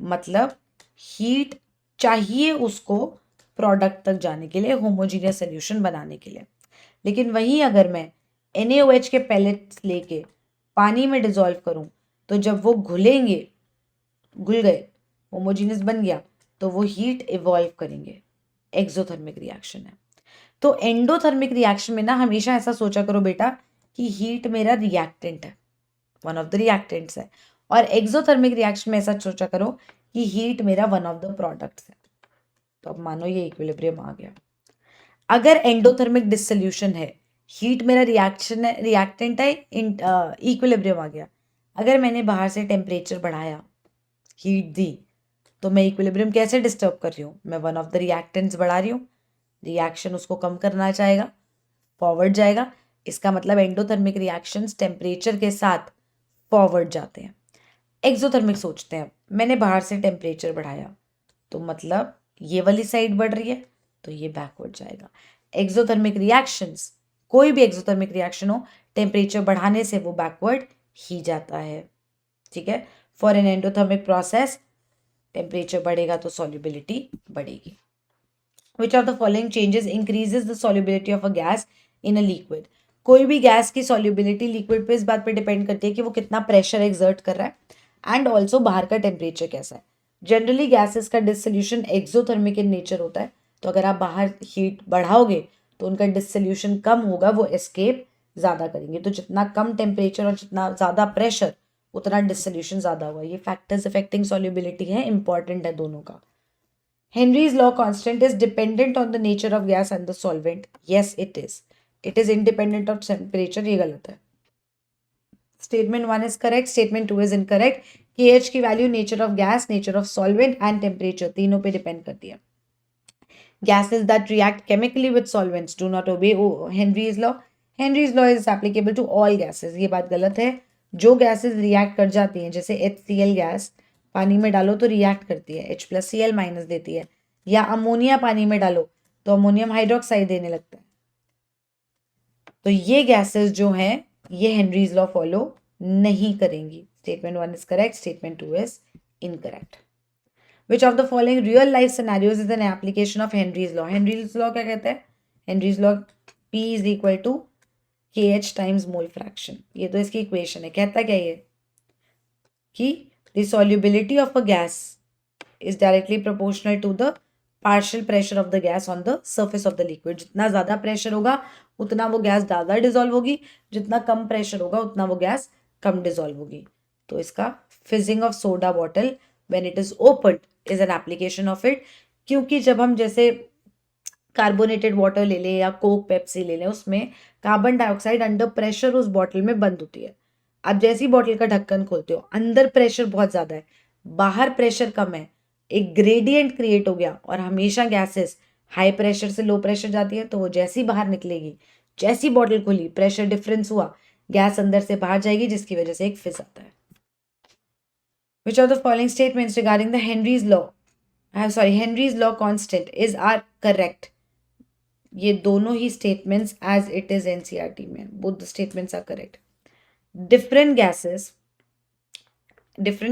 मतलब हीट चाहिए उसको प्रोडक्ट तक जाने के लिए, होमोजीनियस सोल्यूशन बनाने के लिए। लेकिन वहीं अगर मैं NaOH के पैलेट्स लेके पानी में डिजोल्व करूं तो जब वो घुलेंगे, घुल गए, होमोजीनियस बन गया, तो वो हीट इवॉल्व करेंगे, एक्सोथर्मिक रिएक्शन है। तो एंडोथर्मिक रिएक्शन में ना हमेशा ऐसा सोचा करो बेटा कि हीट मेरा रिएक्टेंट है, वन ऑफ द रिएक्टेंट्स है, और एक्सोथर्मिक रिएक्शन में ऐसा सोचा करो कि हीट मेरा वन ऑफ द प्रोडक्ट्स है। तो अब मानो ये इक्विलिब्रियम आ गया। अगर एंडोथर्मिक डिसोल्यूशन है, हीट मेरा रिएक्शन है, रिएक्टेंट है, इक्विलिब्रियम आ गया। अगर मैंने बाहर से टेम्परेचर बढ़ाया, हीट दी, तो मैं इक्विलिब्रियम कैसे डिस्टर्ब कर रही हूँ? मैं वन ऑफ द रिएक्टेंट्स बढ़ा रही हूँ, रिएक्शन उसको कम करना चाहेगा, फॉरवर्ड जाएगा। इसका मतलब एंडोथर्मिक रिएक्शंस टेम्परेचर के साथ फॉरवर्ड जाते हैं। एक्सोथर्मिक सोचते हैं, मैंने बाहर से टेम्परेचर बढ़ाया तो मतलब ये वाली साइड बढ़ रही है तो ये बैकवर्ड जाएगा। एक्सोथर्मिक रिएक्शंस, कोई भी एक्सोथर्मिक रिएक्शन हो, टेम्परेचर बढ़ाने से वो बैकवर्ड ही जाता है। ठीक है, for an endothermic process temperature बढ़ेगा तो सॉल्युबिलिटी बढ़ेगी। Which of the following changes increases the solubility of a gas in a liquid? कोई भी गैस की solubility लिक्विड पे इस बात पे डिपेंड करती है कि वो कितना प्रेशर एक्सर्ट कर रहा है एंड ऑल्सो बाहर का टेम्परेचर कैसा है। जनरली गैसेस का डिसोल्यूशन एक्सोथर्मिक इन नेचर होता है, तो अगर आप बाहर हीट बढ़ाओगे तो उनका डिसोल्यूशन कम होगा, वो एस्केप ज़्यादा करेंगे। तो जितना कम टेम्परेचर और जितना ज़्यादा प्रेशर उतना डिसोल्यूशन ज़्यादा होगा। ये फैक्टर्स अफेक्टिंग सॉल्युबिलिटी है, इंपॉर्टेंट है दोनों का। Henry's law constant is dependent on the nature of gas and the solvent. Yes, it is. It is independent of temperature. ये गलत है. Statement 1 is correct. Statement 2 is incorrect. KH की value nature of gas, nature of solvent and temperature तीनों पे depend करती है। Gases that react chemically with solvents do not obey Henry's law. Henry's law is applicable to all gases. ये बात गलत है। जो गैसेस रिएक्ट कर जाती हैं, जैसे HCl गैस पानी में डालो तो रिएक्ट करती है, H+Cl- देती है, या अमोनिया पानी में डालो तो अमोनियम हाइड्रोक्साइड देने लगता है। तो ये गैसेस जो हैं ये हेनरीज लॉ फॉलो नहीं करेंगी। Statement 1 is correct, statement 2 is incorrect. Which of the following real life scenarios is an application of Henry's law? Henry's law क्या कहता है? Henry's law P is equal to KH times mole fraction. ये तो इसकी equation है। कहता क्या ये कि the solubility of a gas is directly proportional to the partial pressure of the gas on the surface of the liquid. जितना ज़्यादा प्रेशर होगा उतना वो गैस ज़्यादा डिजोल्व होगी, जितना कम प्रेशर होगा उतना वो गैस कम डिजोल्व होगी। तो इसका fizzing of soda bottle when it is open is an application of it. क्योंकि जब हम जैसे कार्बोनेटेड वाटर ले लें या कोक पेप्सी ले लें, उसमें कार्बन डाइऑक्साइड अंडर प्रेशर उस बॉटल में बंद होती है। आप जैसी बॉटल का ढक्कन खोलते हो, अंदर प्रेशर बहुत ज़्यादा है, बाहर प्रेशर कम है, एक ग्रेडियंट क्रिएट हो गया। और हमेशा गैसेस हाई प्रेशर से लो प्रेशर जाती है, तो वो जैसी बाहर निकलेगी, जैसी बॉटल खुली प्रेशर डिफरेंस हुआ, गैस अंदर से बाहर जाएगी, जिसकी वजह से एक फिज आता है। Which of the following statements regarding the Henry's law constant is are correct? ये दोनों ही statements as it is NCERT में, both the statements are correct. Different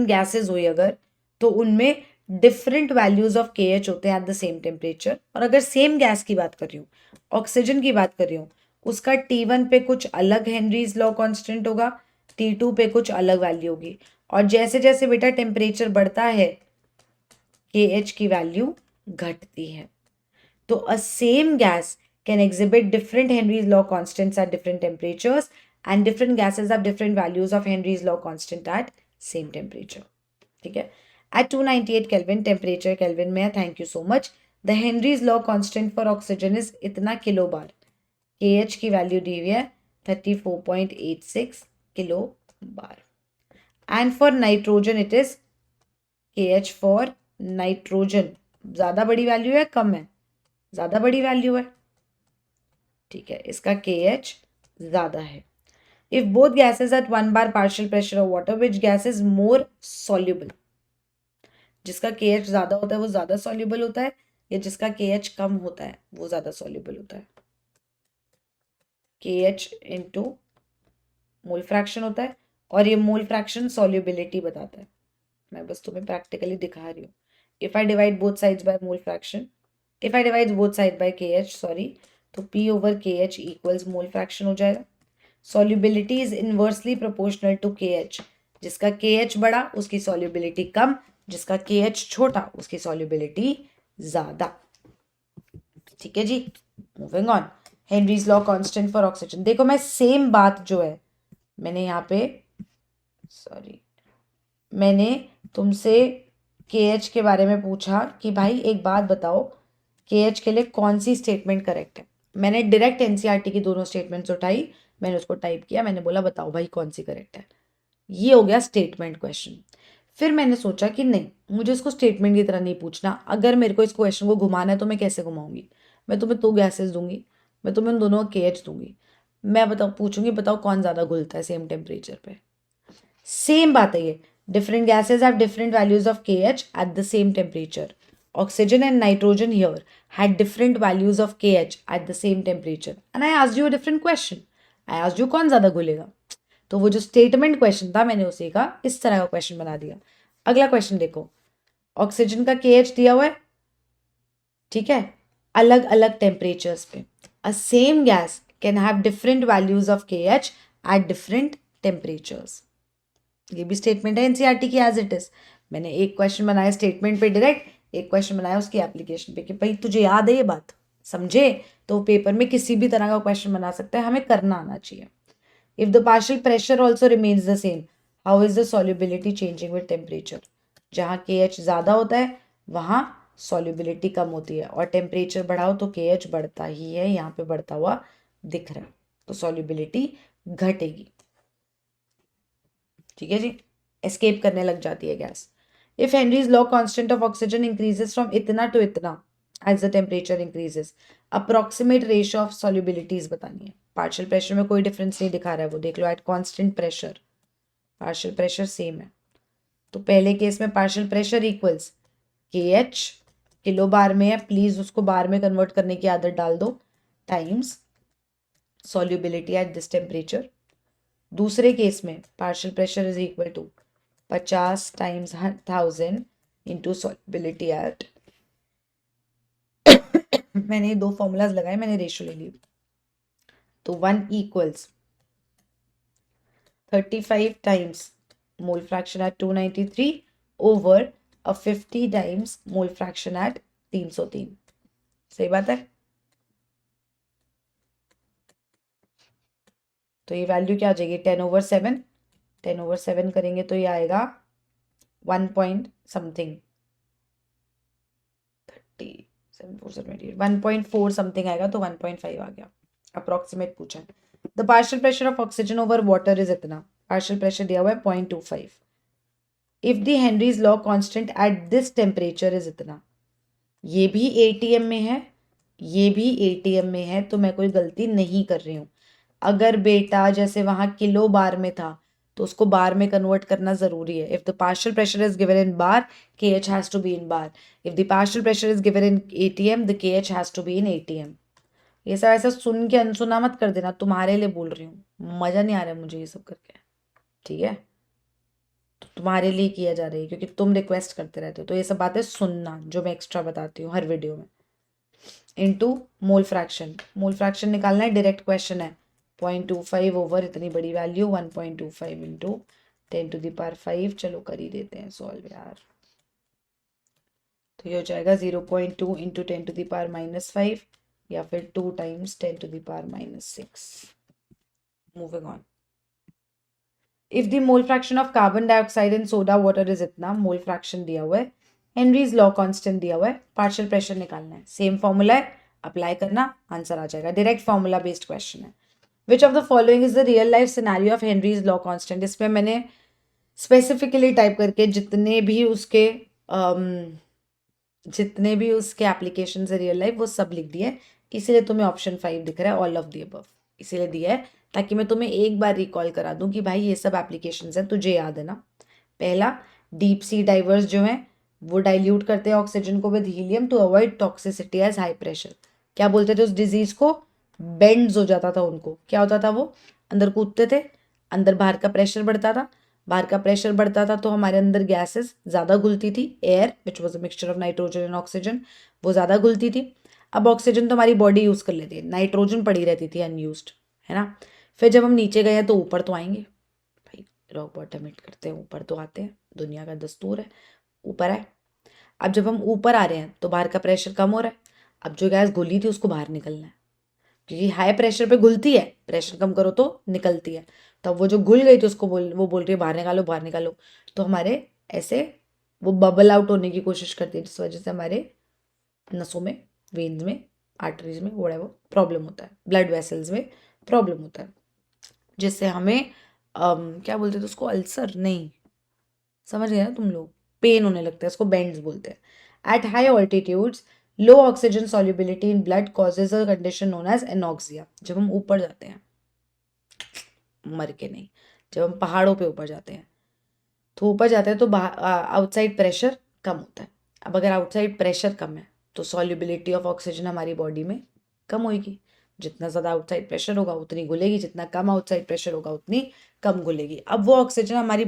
gases हुई अगर, तो उनमें डिफरेंट वैल्यूज ऑफ KH होते हैं एट द सेम टेम्परेचर। और अगर सेम गैस की बात कर रही हूँ, ऑक्सीजन की बात कर रही हूँ, उसका T1 पे कुछ अलग हेनरीज लॉ कांस्टेंट होगा, T2 पे कुछ अलग वैल्यू होगी। और जैसे जैसे बेटा टेम्परेचर बढ़ता है KH की वैल्यू घटती है। तो अ same gas can exhibit different Henry's law constants at different temperatures and different gases have different values of Henry's law constant eight same temperature. ठीक है, एट 298 केल्विन टेम्परेचर केल्विन में है। Thank you so much. The Henrys law constant for oxygen is इतना kilo बार, KH की value दी हुई है 34.86 kilo bar. And for nitrogen it is KH for nitrogen ज़्यादा बड़ी वैल्यू है कम है? ज़्यादा बड़ी वैल्यू है। ठीक है, इसका KH ज़्यादा है। If both gases eight 1 bar partial pressure of water, which gas is more soluble? जिसका KH ज़्यादा होता है वो ज़्यादा सॉल्युबल होता है, या जिसका KH कम होता है वो ज़्यादा सॉल्युबल होता है? KH इंटू मोल फ्रैक्शन होता है, और ये मोल फ्रैक्शन सॉल्युबिलिटी बताता है। मैं बस तुम्हें प्रैक्टिकली दिखा रही हूँ। If I divide both sides by mole fraction, if I divide both side by KH sorry, तो P over KH equals mole fraction हो जाएगा। Solubility is inversely proportional to KH। जिसका KH बड़ा उसकी सॉल्युबिलिटी कम, जिसका KH छोटा उसकी solubility ज़्यादा। ठीक है जी, moving on. Henry's law constant for oxygen, देखो मैं सेम बात जो है मैंने यहाँ पे मैंने तुमसे KH के बारे में पूछा कि भाई एक बात बताओ, KH के लिए कौन सी स्टेटमेंट करेक्ट है। मैंने डायरेक्ट एनसीईआरटी की दोनों स्टेटमेंट्स उठाई, मैंने उसको टाइप किया, मैंने बोला बताओ भाई कौन सी करेक्ट है। ये हो गया स्टेटमेंट क्वेश्चन। फिर मैंने सोचा कि नहीं, मुझे इसको स्टेटमेंट की तरह नहीं पूछना, अगर मेरे को इस क्वेश्चन को घुमाना है तो मैं कैसे घुमाऊंगी। मैं तुम्हें 2 गैसेस दूंगी, मैं तुम्हें उन दोनों का KH दूंगी, मैं बताओ पूछूंगी बताओ कौन ज़्यादा घुलता है सेम टेम्परेचर पे। सेम बात है ये, different gases have different values of KH at the same temperature. Oxygen and nitrogen here had different values of KH at the same temperature. And I asked you a different question. I asked you कौन ज़्यादा घुलेगा। तो वो जो statement question था मैंने उसी का इस तरह का क्वेश्चन बना दिया। अगला क्वेश्चन देखो, ऑक्सीजन का KH दिया हुआ है, ठीक है, अलग अलग टेम्परेचर्स पे। अ same gas can have different values of KH at different temperatures. ये भी स्टेटमेंट है एनसीईआरटी की एज इट इज। मैंने एक क्वेश्चन बनाया स्टेटमेंट पे डायरेक्ट, एक क्वेश्चन बनाया उसकी एप्लीकेशन पे कि भाई तुझे याद है ये बात, समझे, तो पेपर में किसी भी तरह का क्वेश्चन बना सकता है, हमें करना आना चाहिए। If the partial pressure also remains the same, how is the solubility changing with temperature. जहाँ KH ज़्यादा होता है वहाँ सॉल्युबिलिटी कम होती है, और टेम्परेचर बढ़ाओ तो KH बढ़ता ही है, यहाँ पे बढ़ता हुआ दिख रहा है, तो सॉल्युबिलिटी घटेगी। ठीक है जी, एस्केप करने लग जाती है gas. If Henry's law constant of oxygen increases from इतना टू इतना as the temperature increases, approximate ratio of solubilities बतानी है। पार्शियल प्रेशर में कोई डिफरेंस नहीं दिखा रहा है, वो देख लो at constant pressure partial pressure same है। तो पहले केस में partial pressure equals KH kilo bar में है, प्लीज उसको बार में कन्वर्ट करने की आदत डाल दो, times solubility at this temperature. दूसरे केस में partial pressure is equal to 50 times 1000 into solubility at मैंने 2 फॉर्मूलाज लगाए, मैंने रेशियो ले ली, तो 1 equals 35 times mole fraction at 293 over 50 times mole fraction at 303। सही बात है। तो ये वैल्यू क्या आ जाएगी 10/7, 10/7 करेंगे तो ये आएगा 1 पॉइंट समथिंग 1.4 समथिंग आएगा, तो 1.5 आ गया, अप्रोक्सीमेट पूछा। The partial pressure of oxygen over water is इतना, पार्शियल प्रेशर दिया हुआ है 0.25। If the Henrys law constant eight this temperature is इतना, ये भी ATM में है, ये भी ATM में है, तो मैं कोई गलती नहीं कर रही हूँ। अगर बेटा जैसे वहां किलो बार में था तो उसको बार में कन्वर्ट करना जरूरी है। If the partial pressure is given in bar, KH has to be in bar. If the partial pressure is given in ATM, the KH has to be in ATM। ये सब ऐसा सुन के अनसुना मत कर देना, तुम्हारे लिए बोल रही हूँ, मजा नहीं आ रहा है मुझे ये सब करके, ठीक है, तो तुम्हारे लिए किया जा रही है क्योंकि तुम रिक्वेस्ट करते रहते हो, तो ये सब बातें सुनना जो मैं एक्स्ट्रा बताती हूँ हर वीडियो में। Into mole fraction, mole fraction निकालना है, डायरेक्ट क्वेश्चन है। 0.25 ओवर इतनी बड़ी वैल्यू 1.25 इंटू 10⁵, चलो कर ही देते हैं सॉल्व यार। तो ये हो जाएगा 0.2 इंटू 10⁻⁻5 या फिर 2 times 10⁻⁻6। Moving on. If the mole fraction of carbon dioxide in soda water is इतना, मोल फ्रैक्शन दिया हुआ है, हेनरीज लॉ कांस्टेंट दिया हुआ है, पार्शियल प्रेशर निकालना है, सेम फॉर्मूला है, अप्लाई करना, आंसर आ जाएगा, डायरेक्ट फॉर्मूला बेस्ड क्वेश्चन है। Which of the following is the real life scenario of Henry's law constant. इसमें मैंने स्पेसिफिकली टाइप करके जितने भी उसके एप्लीकेशन है रियल लाइफ वो सब लिख दिए, इसीलिए तुम्हें ऑप्शन 5 दिख रहा है, ऑल ऑफ द अबव, इसीलिए दिया है ताकि मैं तुम्हें एक बार रिकॉल करा दूं कि भाई ये सब एप्लीकेशंस हैं, तुझे याद है ना। पहला, डीप सी डाइवर्स जो हैं वो डाइल्यूट करते हैं ऑक्सीजन को with helium to avoid toxicity as high pressure. क्या बोलते थे उस डिजीज को, बेंड्स हो जाता था उनको, क्या होता था, वो अंदर कूदते थे, अंदर बाहर का प्रेशर बढ़ता था, बाहर का प्रेशर बढ़ता था तो हमारे अंदर गैसेस ज़्यादा घुलती थी, air which was a mixture of nitrogen and oxygen, वो ज़्यादा घुलती थी। अब ऑक्सीजन तो हमारी बॉडी यूज़ कर लेती है, नाइट्रोजन पड़ी रहती थी अनयूज्ड, है ना। फिर जब हम नीचे गए तो ऊपर तो आएंगे भाई, रॉक बॉटम हिट करते हैं ऊपर तो आते हैं, दुनिया का दस्तूर है, ऊपर आए। अब जब हम ऊपर आ रहे हैं तो बाहर का प्रेशर कम हो रहा है, अब जो गैस घुली थी उसको बाहर निकलना है, क्योंकि हाई प्रेशर पे घुलती है, प्रेशर कम करो तो निकलती है। तो वो जो घुल गई थी उसको वो बोल रही है बाहर निकालो बाहर निकालो, तो हमारे ऐसे वो बबल आउट होने की कोशिश करती है, जिस वजह से हमारे नसों में, वेन्स में आर्टरीज में वो प्रॉब्लम होता है, ब्लड वेसल्स में प्रॉब्लम होता है, जिससे हमें क्या बोलते थे उसको, अल्सर नहीं, समझ गए ना तुम लोग, पेन होने लगता है, इसको बेंड्स बोलते हैं। At high altitudes low oxygen solubility in blood causes a condition known as anoxia. जब हम ऊपर जाते हैं, मर के नहीं, जब हम पहाड़ों पे ऊपर जाते हैं, तो ऊपर जाते हैं तो आउटसाइड प्रेशर कम होता है। अब अगर आउटसाइड प्रेशर कम है तो सॉल्युबिलिटी ऑफ ऑक्सीजन हमारी बॉडी में कम होगी। जितना ज़्यादा आउटसाइड प्रेशर होगा उतनी घुलेगी, जितना कम आउटसाइड प्रेशर होगा उतनी कम घुलेगी। अब वो ऑक्सीजन हमारी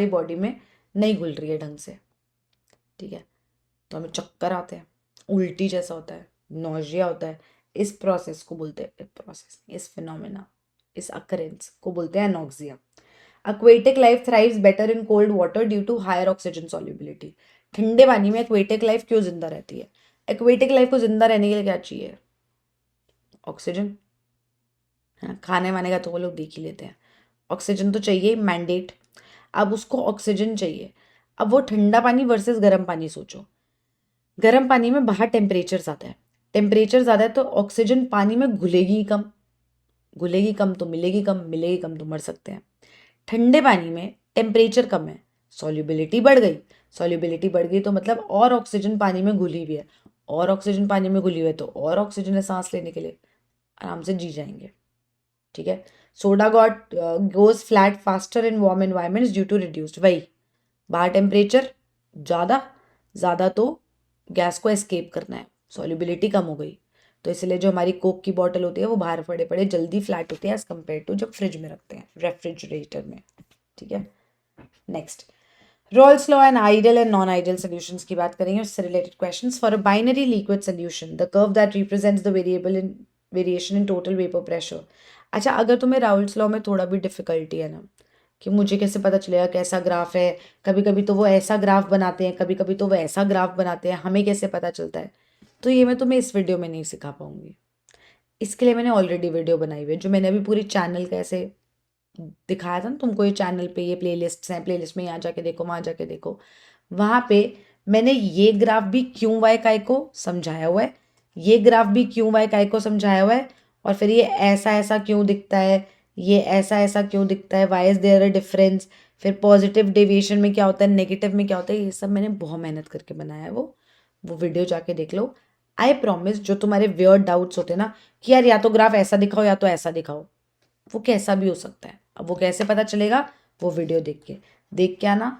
बॉडी में नहीं घुल रही है ढंग से, ठीक है, तो हमें चक्कर आते हैं, उल्टी जैसा होता है, नोजिया होता है। इस प्रोसेस को बोलते हैं, इस फिनोमेना, इस अकरेंस को बोलते हैं anoxia. Aquatic life thrives better in cold water due to higher oxygen solubility. ठंडे पानी में एक्वेटिक लाइफ क्यों जिंदा रहती है? एक्वेटिक लाइफ को जिंदा रहने के लिए क्या चाहिए? ऑक्सीजन, है ना। खाने वाने का तो वो लोग देख ही लेते हैं, ऑक्सीजन तो चाहिए, मैंडेट। अब उसको ऑक्सीजन चाहिए। अब वो ठंडा पानी वर्सेस गर्म पानी सोचो। गर्म पानी में बाहर टेम्परेचर ज़्यादा है, टेम्परेचर ज़्यादा है तो ऑक्सीजन पानी में घुलेगी ही कम, घुलेगी कम तो मिलेगी कम, मिलेगी कम तो मर सकते हैं। ठंडे पानी में टेम्परेचर कम है, सॉल्युबिलिटी बढ़ गई, सॉल्युबिलिटी बढ़ गई तो मतलब और ऑक्सीजन पानी में घुली हुई है, और ऑक्सीजन पानी में घुली हुई है तो और ऑक्सीजन है सांस लेने के लिए, आराम से जी जाएंगे, ठीक है। Soda got goes flat faster in warm environments due to reduced, वही बाहर टेम्परेचर ज़्यादा तो गैस को एस्केप करना है, सॉल्युबिलिटी कम हो गई, तो इसलिए जो हमारी कोक की बॉटल होती है वो बाहर पड़े पड़े जल्दी फ्लैट होती है एज कम्पेयर टू जब फ्रिज में रखते हैं, रेफ्रिजरेटर में, ठीक है। Next, Rawls law and ideal and non ideal solutions की बात करेंगे, उससे related questions. For a binary liquid solution the curve that represents the variation in total vapour pressure. अच्छा, अगर तुम्हें राउल्स लॉ में थोड़ा भी डिफिकल्टी है ना, कि मुझे कैसे पता चलेगा कैसा ग्राफ है, कभी कभी तो वो ऐसा ग्राफ बनाते हैं, कभी कभी तो वो ऐसा ग्राफ बनाते हैं, हमें कैसे पता चलता है, तो ये मैं तुम्हें इस वीडियो में नहीं सिखा पाऊंगी। इसके लिए मैंने ऑलरेडी वीडियो बनाई हुई है, जो मैंने अभी पूरी चैनल का ऐसे दिखाया था ना तुमको, ये चैनल पे ये प्लेलिस्ट्स हैं, प्लेलिस्ट में यहाँ जाके देखो, वहाँ जाके देखो, वहाँ पे मैंने ये ग्राफ भी क्यों वाई काय को समझाया हुआ है, ये ग्राफ भी क्यों वाई काय को समझाया हुआ है, और फिर ये ऐसा ऐसा क्यों दिखता है, ये ऐसा ऐसा क्यों दिखता है, why is there a difference, फिर पॉजिटिव डेविएशन में क्या होता है, नेगेटिव में क्या होता है, ये सब मैंने बहुत मेहनत करके बनाया है। वो वीडियो जाके देख लो। आई प्रॉमिस, जो तुम्हारे वियर्ड डाउट्स होते हैं ना कि यार या तो ग्राफ ऐसा दिखाओ या तो ऐसा दिखाओ, वो कैसा भी हो सकता है। अब वो कैसे पता चलेगा? वो वीडियो देख के आना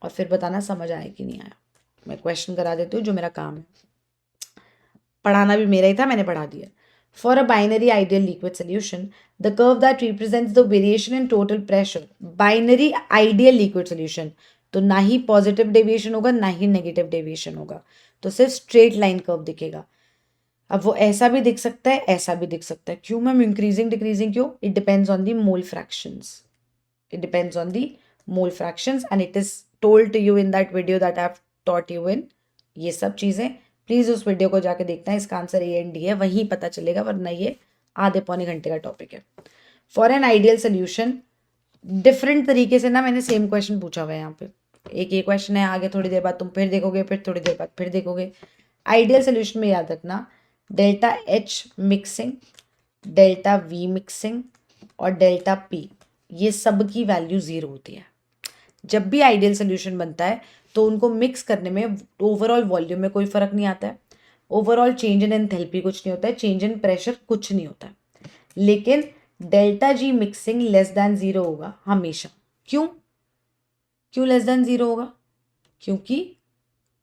और फिर बताना समझ आया कि नहीं आया। मैं क्वेश्चन करा देती हूँ, जो मेरा काम है, पढ़ाना भी मेरा ही था, मैंने पढ़ा दिया। For a binary ideal liquid solution the curve that represents the variation in total pressure, binary ideal liquid solution, तो ना ही पॉजिटिव डेविएशन होगा ना ही नेगेटिव डेविएशन होगा, तो सिर्फ स्ट्रेट लाइन कर्व दिखेगा। अब वो ऐसा भी दिख सकता है, ऐसा भी दिख सकता है। क्यों मैम? इंक्रीजिंग डिक्रीजिंग क्यों? It depends on the mole fractions, it depends on the mole fractions and it is told to you in that video that I have taught you in। ये सब चीज़ें प्लीज़ उस video को जाके देखना, इसका answer A and D है, वहीं पता चलेगा, वरना ये आधे पौने घंटे का टॉपिक है। For an ideal solution, different तरीके से ना मैंने सेम क्वेश्चन पूछा हुआ है यहाँ पे, एक ये क्वेश्चन है, आगे थोड़ी देर बाद तुम फिर देखोगे, फिर थोड़ी देर बाद फिर देखोगे। आइडियल सोल्यूशन में याद रखना, delta H mixing, delta we mixing और डेल्टा पी, ये सब की वैल्यू ज़ीरो होती है। जब भी आइडियल सोल्यूशन बनता है तो उनको मिक्स करने में ओवरऑल वॉल्यूम में कोई फ़र्क नहीं आता है, ओवरऑल चेंज इन एंथैल्पी कुछ नहीं होता है, चेंज इन प्रेशर कुछ नहीं होता है, लेकिन delta G mixing less than zero होगा हमेशा। क्यों लेस दैन ज़ीरो होगा? क्योंकि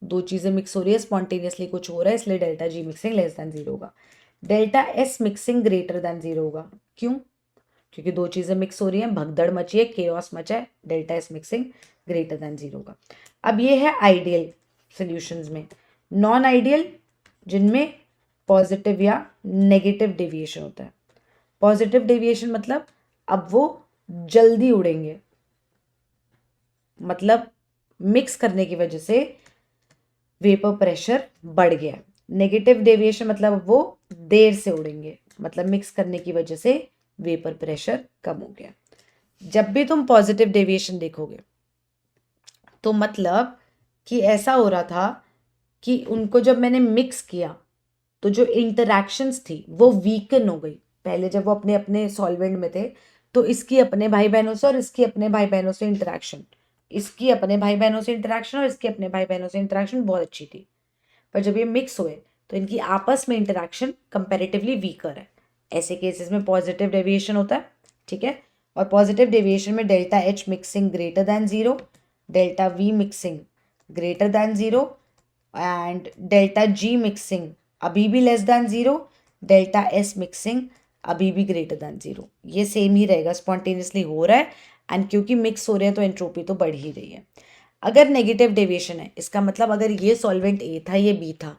दो चीज़ें मिक्स हो रही है, स्पॉन्टेनियसली कुछ हो रहा है, इसलिए delta G mixing less than zero होगा। Delta S mixing greater than zero होगा। क्यों? क्योंकि दो चीज़ें मिक्स हो रही हैं, भगदड़ मची है, केओस मचा है, delta S mixing greater than zero का। अब ये है आइडियल सॉल्यूशंस में। नॉन आइडियल, जिनमें पॉजिटिव या नेगेटिव डेविएशन होता है। पॉजिटिव डेविएशन मतलब अब वो जल्दी उड़ेंगे, मतलब मिक्स करने की वजह से वेपर प्रेशर बढ़ गया। नेगेटिव डेविएशन मतलब वो देर से उड़ेंगे, मतलब मिक्स करने की वजह से वेपर प्रेशर कम हो गया। जब भी तुम पॉजिटिव डेविएशन देखोगे तो मतलब कि ऐसा हो रहा था कि उनको जब मैंने मिक्स किया तो जो इंटरैक्शंस थी वो वीकन हो गई। पहले जब वो अपने अपने सॉल्वेंट में थे तो इसकी अपने भाई बहनों से और इसकी अपने भाई बहनों से इंटरेक्शन, इसकी अपने भाई बहनों से इंटरेक्शन और इसके अपने भाई बहनों से इंटरेक्शन बहुत अच्छी थी। पर जब ये मिक्स हुए तो इनकी आपस में इंटरेक्शन कंपैरेटिवली वीकर है। ऐसे केसेस में पॉजिटिव डेविएशन होता है, ठीक है। और पॉजिटिव डेविएशन में delta H mixing greater than zero, delta we mixing greater than zero and delta G mixing अभी भी less than zero, delta S mixing अभी भी ग्रेटर दैन जीरो। ये सेम ही रहेगा, स्पॉन्टेनियसली हो रहा है एंड क्योंकि मिक्स हो रहे हैं तो एंट्रोपी तो बढ़ ही रही है। अगर नेगेटिव डेविएशन है, इसका मतलब अगर ये सॉल्वेंट ए था ये बी था,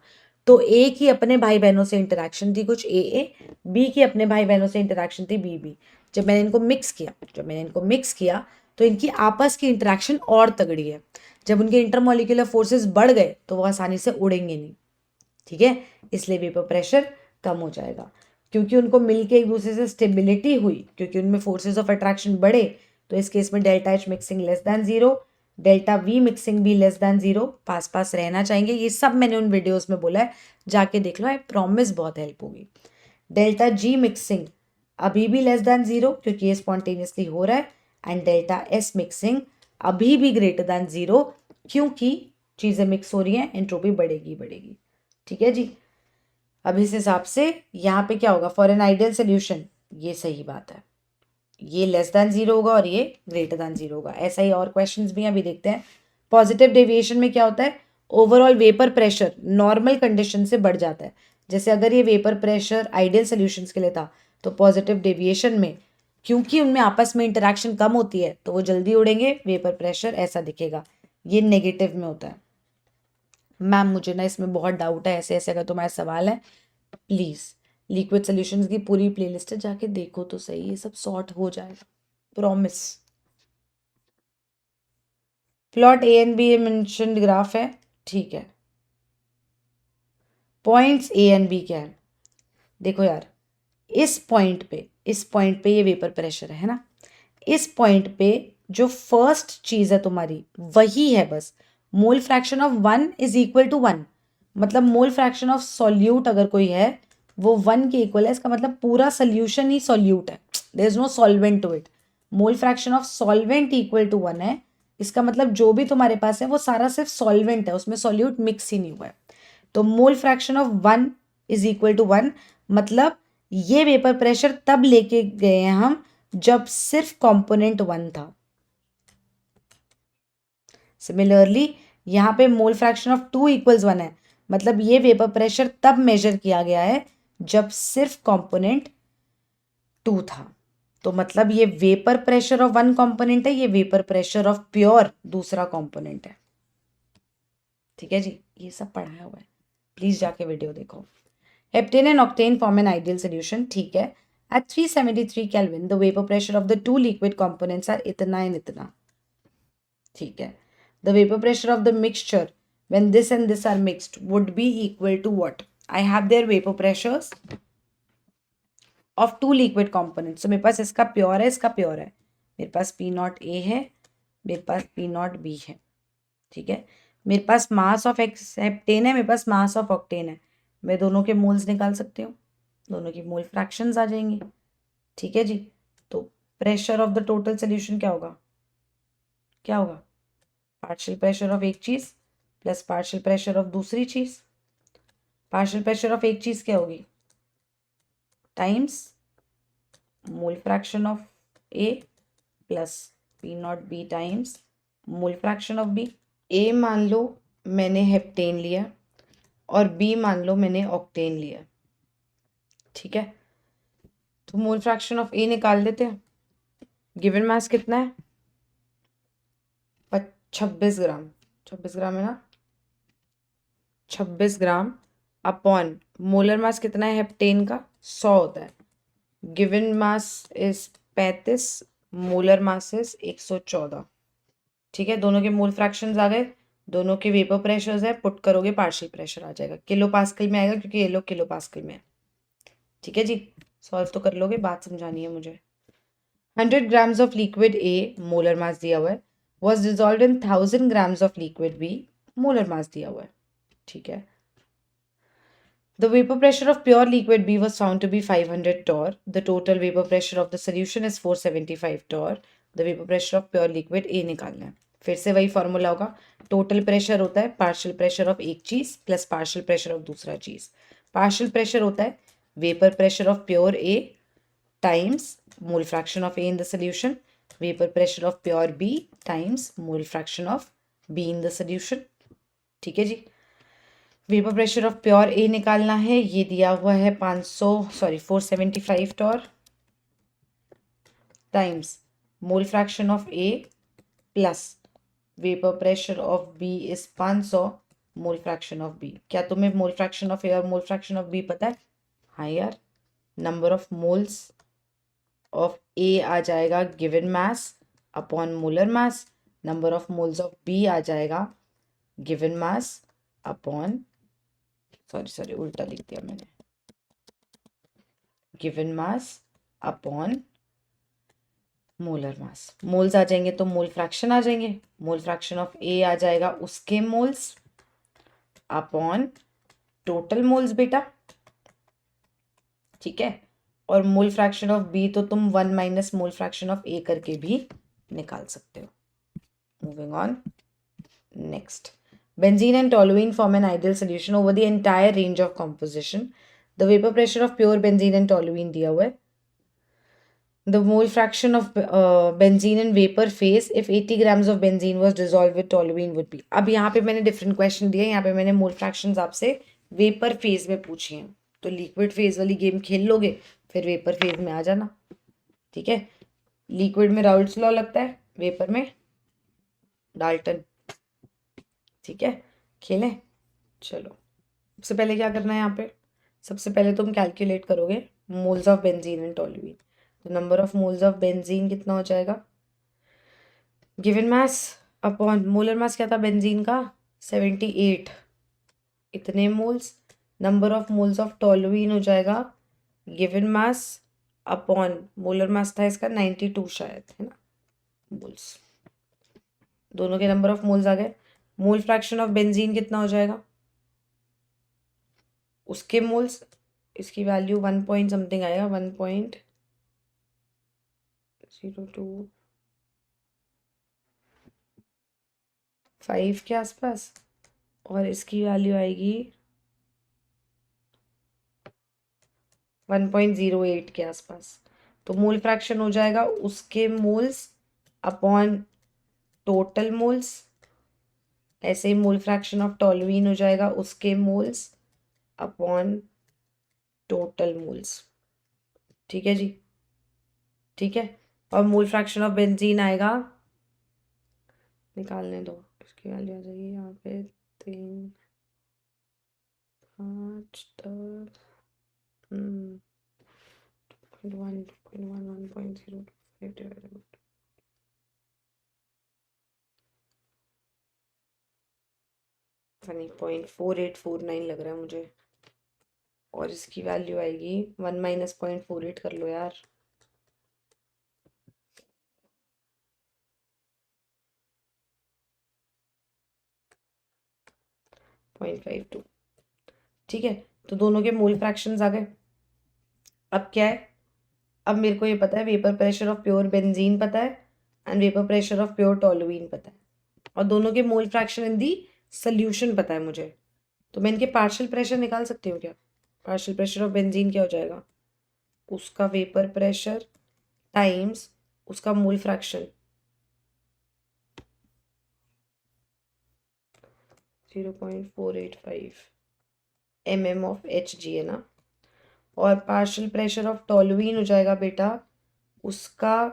तो ए की अपने भाई बहनों से इंटरेक्शन थी कुछ ए, बी की अपने भाई बहनों से इंटरेक्शन थी बी। जब मैंने इनको मिक्स किया तो इनकी आपस की इंटरेक्शन और तगड़ी है। जब उनके इंटरमोलिकुलर फोर्सेस बढ़ गए तो वो आसानी से उड़ेंगे नहीं, ठीक है। इसलिए वेपर प्रेशर कम हो जाएगा क्योंकि उनको मिलके एक दूसरे से स्टेबिलिटी हुई, क्योंकि उनमें फोर्सेस ऑफ अट्रैक्शन बढ़े। तो इस केस में delta H mixing less than zero, delta we mixing भी लेस दैन जीरो, पास पास रहना चाहिए। ये सब मैंने उन वीडियोस में बोला है, जाके देख लो, आई प्रॉमिस बहुत हेल्प होगी। डेल्टा जी मिक्सिंग अभी भी लेस दैन जीरो क्योंकि ये स्पॉन्टेनियसली हो रहा है, एंड डेल्टा एस मिक्सिंग अभी भी ग्रेटर दैन जीरो क्योंकि चीज़ें मिक्स हो रही हैं, एंट्रोपी बढ़ेगी। ठीक है जी। अब इस हिसाब से यहाँ पे क्या होगा, फॉर एन आइडियल सोल्यूशन, ये सही बात है, ये लेस दैन जीरो होगा और ये ग्रेटर दैन जीरो होगा। ऐसा ही और क्वेश्चंस भी अभी देखते हैं। पॉजिटिव डेविएशन में क्या होता है, overall vapour pressure normal condition से बढ़ जाता है। जैसे अगर ये वेपर प्रेशर आइडियल सोल्यूशंस के लिए था तो पॉजिटिव डेविएशन में क्योंकि उनमें आपस में इंटरेक्शन कम होती है तो वो जल्दी उड़ेंगे, वेपर प्रेशर ऐसा दिखेगा। ये नेगेटिव में होता है। मैम मुझे ना इसमें बहुत डाउट है, ऐसे ऐसे अगर तुम्हारे सवाल है प्लीज़ लिक्विड सॉल्यूशंस की पूरी प्लेलिस्ट है, जाके देखो तो सही, ये सब सॉर्ट हो जाएगा, promise. Plot A and B mentioned graph है, ठीक है। पॉइंट्स ए एंड बी क्या है, देखो यार, इस पॉइंट पे ये वेपर प्रेशर है ना, इस पॉइंट पे जो फर्स्ट चीज है तुम्हारी वही है बस, mole fraction of 1 is equal to 1। मतलब मोल फ्रैक्शन ऑफ सॉल्यूट अगर कोई है वो 1 के इक्वल है, इसका मतलब पूरा सोल्यूशन ही सॉल्यूट है, there is no solvent to it. Mole fraction of solvent equal to 1 है, इसका मतलब जो भी तुम्हारे पास है वो सारा सिर्फ सॉल्वेंट है, उसमें सॉल्यूट मिक्स ही नहीं हुआ है। तो mole fraction of 1 is equal to 1, मतलब ये वेपर प्रेशर तब लेके गए हैं हम जब सिर्फ कंपोनेंट 1 था। सिमिलरली यहाँ पे मोल फ्रैक्शन ऑफ 2 इक्वल्स 1 है, मतलब ये वेपर प्रेशर तब मेजर किया गया है जब सिर्फ कंपोनेंट 2 था। तो मतलब ये वेपर प्रेशर ऑफ 1 कंपोनेंट है, ये वेपर प्रेशर ऑफ प्योर दूसरा कंपोनेंट है। ठीक है जी, ये सब पढ़ाया हुआ है, प्लीज जाके वीडियो देखो। Heptane and octane form an ideal solution, ठीक है। At 373 Kelvin, the vapor pressure of the two liquid components are इतना and इतना, ठीक है। The vapor pressure of the mixture when this and this are mixed would be equal to what? I have their vapor pressures of two liquid components. So मेरे पास इसका pure है, इसका pure है, मेरे पास P नॉट A है, मेरे पास P not B है, ठीक है। मेरे पास मास ऑफ हेप्टेन है, मेरे पास मास ऑफ ऑक्टेन है, मैं दोनों के मोल्स निकाल सकती हूँ, दोनों की मोल फ्रैक्शंस आ जाएंगी, ठीक है जी। तो pressure of the total solution क्या होगा, पार्शियल प्रेशर ऑफ एक चीज प्लस पार्शियल प्रेशर ऑफ दूसरी चीज। पार्शियल प्रेशर ऑफ एक चीज क्या होगी, times mole fraction of A plus P not B times mole fraction of B. A मान लो मैंने हेप्टेन लिया और बी मान लो मैंने ऑक्टेन लिया, ठीक है। तो मोल फ्रैक्शन ऑफ ए निकाल लेते हैं। गिवन मास कितना है, 26 ग्राम, 26 ग्राम है ना, 26 ग्राम अपॉन मोलर मास कितना है हेप्टेन का, 100 होता है। Given mass is 35, molar mass is 114, ठीक है। दोनों के मोल फ्रैक्शंस आ गए, दोनों के वेपर प्रेशर्स है, पुट करोगे पार्शियल प्रेशर आ जाएगा, किलो पास्कल में आएगा क्योंकि ये लोग किलो पास्कल में है, ठीक है जी। सॉल्व तो कर लोगे, बात समझानी है मुझे। 100 grams of liquid A, molar mass दिया हुआ है, was dissolved in 1000 grams of liquid B, molar mass दिया हुआ है, ठीक है। The vapor pressure of pure liquid B was found to be 500 torr. The total vapor pressure of the solution is 475 torr. The vapor pressure of pure liquid A निकालना है. फिर से वही फॉर्मूला होगा. टोटल प्रेशर होता है partial pressure of एक चीज प्लस पार्शियल प्रेशर ऑफ दूसरा चीज. पार्शियल प्रेशर होता है vapour pressure of pure A times mole fraction of A in the solution. Vapour pressure of pure B times mole fraction of B in the solution. ठीक है जी. Vapour pressure of pure A निकालना है. ये दिया हुआ है 475 torr times mole fraction of A plus vapour pressure of B is 500 mole fraction of B. क्या तुम्हें मोल फ्रैक्शन ऑफ ए और मोल फ्रैक्शन ऑफ बी पता है? हाँ यार. Number of moles of A आ जाएगा given mass upon molar mass. Number of moles of B आ जाएगा गिवन मास अपॉन सॉरी उल्टा लिख दिया मैंने. Given mass upon molar mass. Moles आ जाएंगे तो मोल फ्रैक्शन आ जाएंगे. मोल फ्रैक्शन ऑफ ए आ जाएगा उसके मोल्स अपॉन टोटल मोल्स बेटा. ठीक है. और मोल फ्रैक्शन ऑफ बी तो तुम 1 माइनस मोल फ्रैक्शन ऑफ ए करके भी निकाल सकते हो. Moving on. Next. Benzene and toluene form an ideal solution over the entire range of composition. The vapor pressure of pure benzene and toluene दिया हुआ है. The mole fraction of benzene in vapor phase if 80 grams of benzene was dissolved with toluene would be. अब यहाँ पे मैंने different question दिए. यहाँ पे मैंने mole fractions आपसे vapor phase में पूछी हैं. तो liquid phase वाली गेम खेल लोगे फिर vapor phase में आ जाना. ठीक है. liquid में राउल्ट्स लॉ लगता है, vapor में डाल्टन. ठीक है. खेलें. चलो. सबसे पहले क्या करना है यहाँ पे? सबसे पहले तुम कैलकुलेट करोगे moles of benzene and toluene. तो number of moles of benzene कितना हो जाएगा? Given mass upon molar mass क्या था बेंजीन का? 78. इतने moles. Number of moles of toluene हो जाएगा given mass upon molar mass था इसका 92 शायद, है ना, मोल्स. दोनों के नंबर ऑफ मोल्स आ गए. मोल फ्रैक्शन ऑफ बेंजीन कितना हो जाएगा? उसके मोल्स. इसकी वैल्यू 1 पॉइंट समथिंग आएगा. 1.025 के आसपास. और इसकी वैल्यू आएगी 1.08 के आसपास. तो मोल फ्रैक्शन हो जाएगा उसके मोल्स अपॉन टोटल मोल्स. ऐसे ही मोल फ्रैक्शन ऑफ टोल्यूइन हो जाएगा उसके मोल्स अपॉन टोटल मोल्स. ठीक है जी. ठीक है. और मोल फ्रैक्शन ऑफ बेंजीन आएगा, निकालने दो. इसकी वैल्यू आ जाएगी यहाँ पे 3 5 10 1.025 .4849 लग रहा है मुझे. और इसकी वैल्यू आएगी 1 माइनस 0.48 कर लो यार. .52. ठीक है. तो दोनों के मोल फ्रैक्शंस आ गए. अब क्या है? अब मेरे को ये पता है vapour pressure of pure benzene पता है and vapour pressure of pure toluene पता है. और दोनों के mole fraction in the solution पता है मुझे. तो मैं इनके पार्शियल प्रेशर निकाल सकती हूँ क्या? पार्शियल प्रेशर ऑफ बेंजीन क्या हो जाएगा? उसका वेपर प्रेशर टाइम्स उसका mole fraction 0.485 mm of Hg है ना. और पार्शियल प्रेशर ऑफ टोल्यूइन हो जाएगा बेटा उसका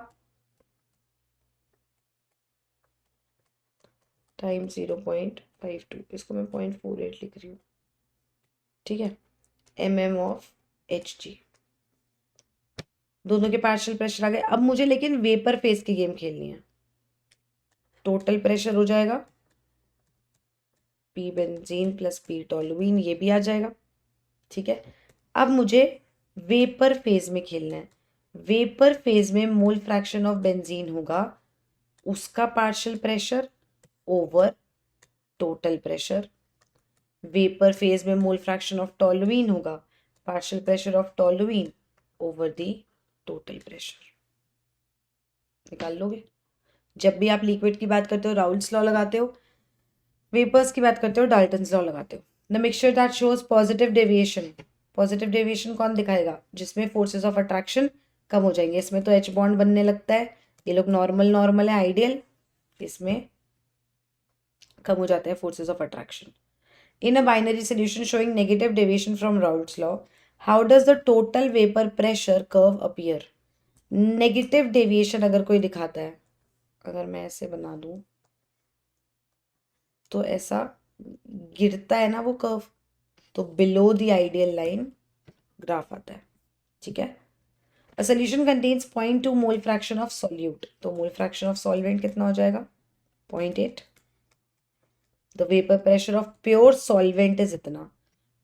टाइम 0.52. इसको मैं 0.48 लिख रही हूँ. ठीक है. mm of Hg. दोनों के पार्शियल प्रेशर आ गए. अब मुझे लेकिन वेपर फेज की गेम खेलनी है. टोटल प्रेशर हो जाएगा P benzene plus P toluene. ये भी आ जाएगा. ठीक है. अब मुझे वेपर फेज में खेलना है. वेपर फेज में मोल फ्रैक्शन ऑफ बेंजीन होगा उसका partial pressure over total pressure vapour phase में मोल फ्रैक्शन ऑफ टोलुइन होगा partial pressure of toluene over the total pressure. निकाल लोगे। जब भी आप लिक्विड की बात करते हो राउल्स लॉ लगाते हो, वेपर्स की बात करते हो डाल्टन्स लॉ लगाते हो। The mixture that shows positive deviation कौन दिखाएगा? जिसमें फोर्सेस ऑफ अट्रैक्शन कम हो जाएंगे। इसमें तो एच बॉन्ड बनने लगता है, ये लोग नॉर्मल है आइडियल, इसमें कम हो जाते हैं forces of attraction. In a binary solution showing negative deviation from Raoult's law, how does the total vapour pressure curve appear? Negative deviation अगर कोई दिखाता है, अगर मैं ऐसे बना दूं तो ऐसा गिरता है ना वो कर्व, तो below the ideal line graph आता है। ठीक है। A solution contains 0.2 mole fraction of solute, तो मोल फ्रैक्शन ऑफ सॉल्वेंट कितना हो जाएगा? 0.8। The vapour pressure of pure solvent is इतना।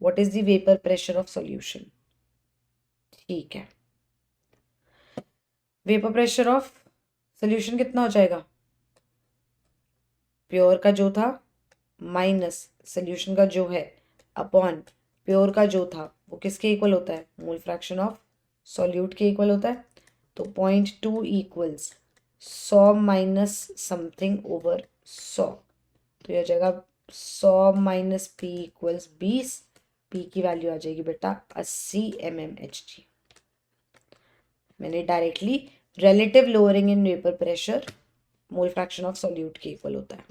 What is the vapour pressure of solution? ठीक है। वेपर प्रेशर ऑफ सॉल्यूशन कितना हो जाएगा? प्योर का जो था माइनस सॉल्यूशन का जो है अपॉन प्योर का जो था, वो किसके इक्वल होता है? मोल फ्रैक्शन ऑफ सॉल्यूट के इक्वल होता है। तो 0.2 इक्वल्स 100 माइनस समथिंग ओवर 100, तो यह हो जाएगा 100 माइनस पी इक्वल्स 20। पी की वैल्यू आ जाएगी बेटा 80 mmHg। मैंने directly relative lowering in vapour pressure mole fraction of solute के इक्वल होता है।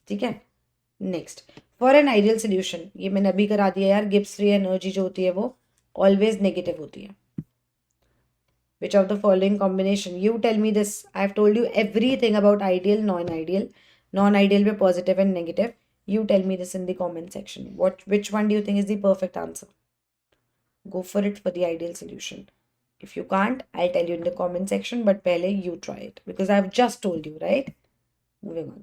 ठीक है। Next, for an ideal solution, ये मैंने अभी करा दिया यार, गिब्स फ्री एनर्जी जो होती है वो ऑलवेज नेगेटिव होती है। Which of the following combination? You tell me this. I have told you everything about ideal, non-ideal. Non-ideal में positive and negative. You tell me this in the comment section. Which one do you think is the perfect answer? Go for it for the ideal solution. If you can't, I'll tell you in the comment section, but pehle you try it because I've just told you, right? Moving on.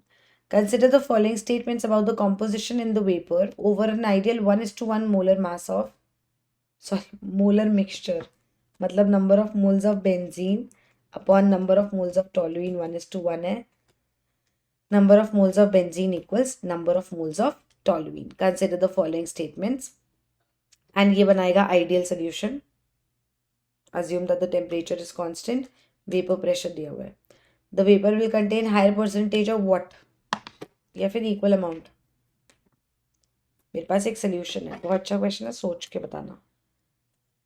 Consider the following statements about the composition in the vapor over an ideal 1:1 molar mass of molar mixture. मतलब number of moles of benzene upon number of moles of toluene 1:1 है। Number of moles of benzene equals number of moles of toluene. Consider the following statements and ये बनाएगा ideal solution. Assume that the temperature is constant, vapour pressure दिया हुआ है। The vapour will contain higher percentage of what, या फिर equal amount. मेरे पास एक solution है, बहुत अच्छा क्वेश्चन है, सोच के बताना।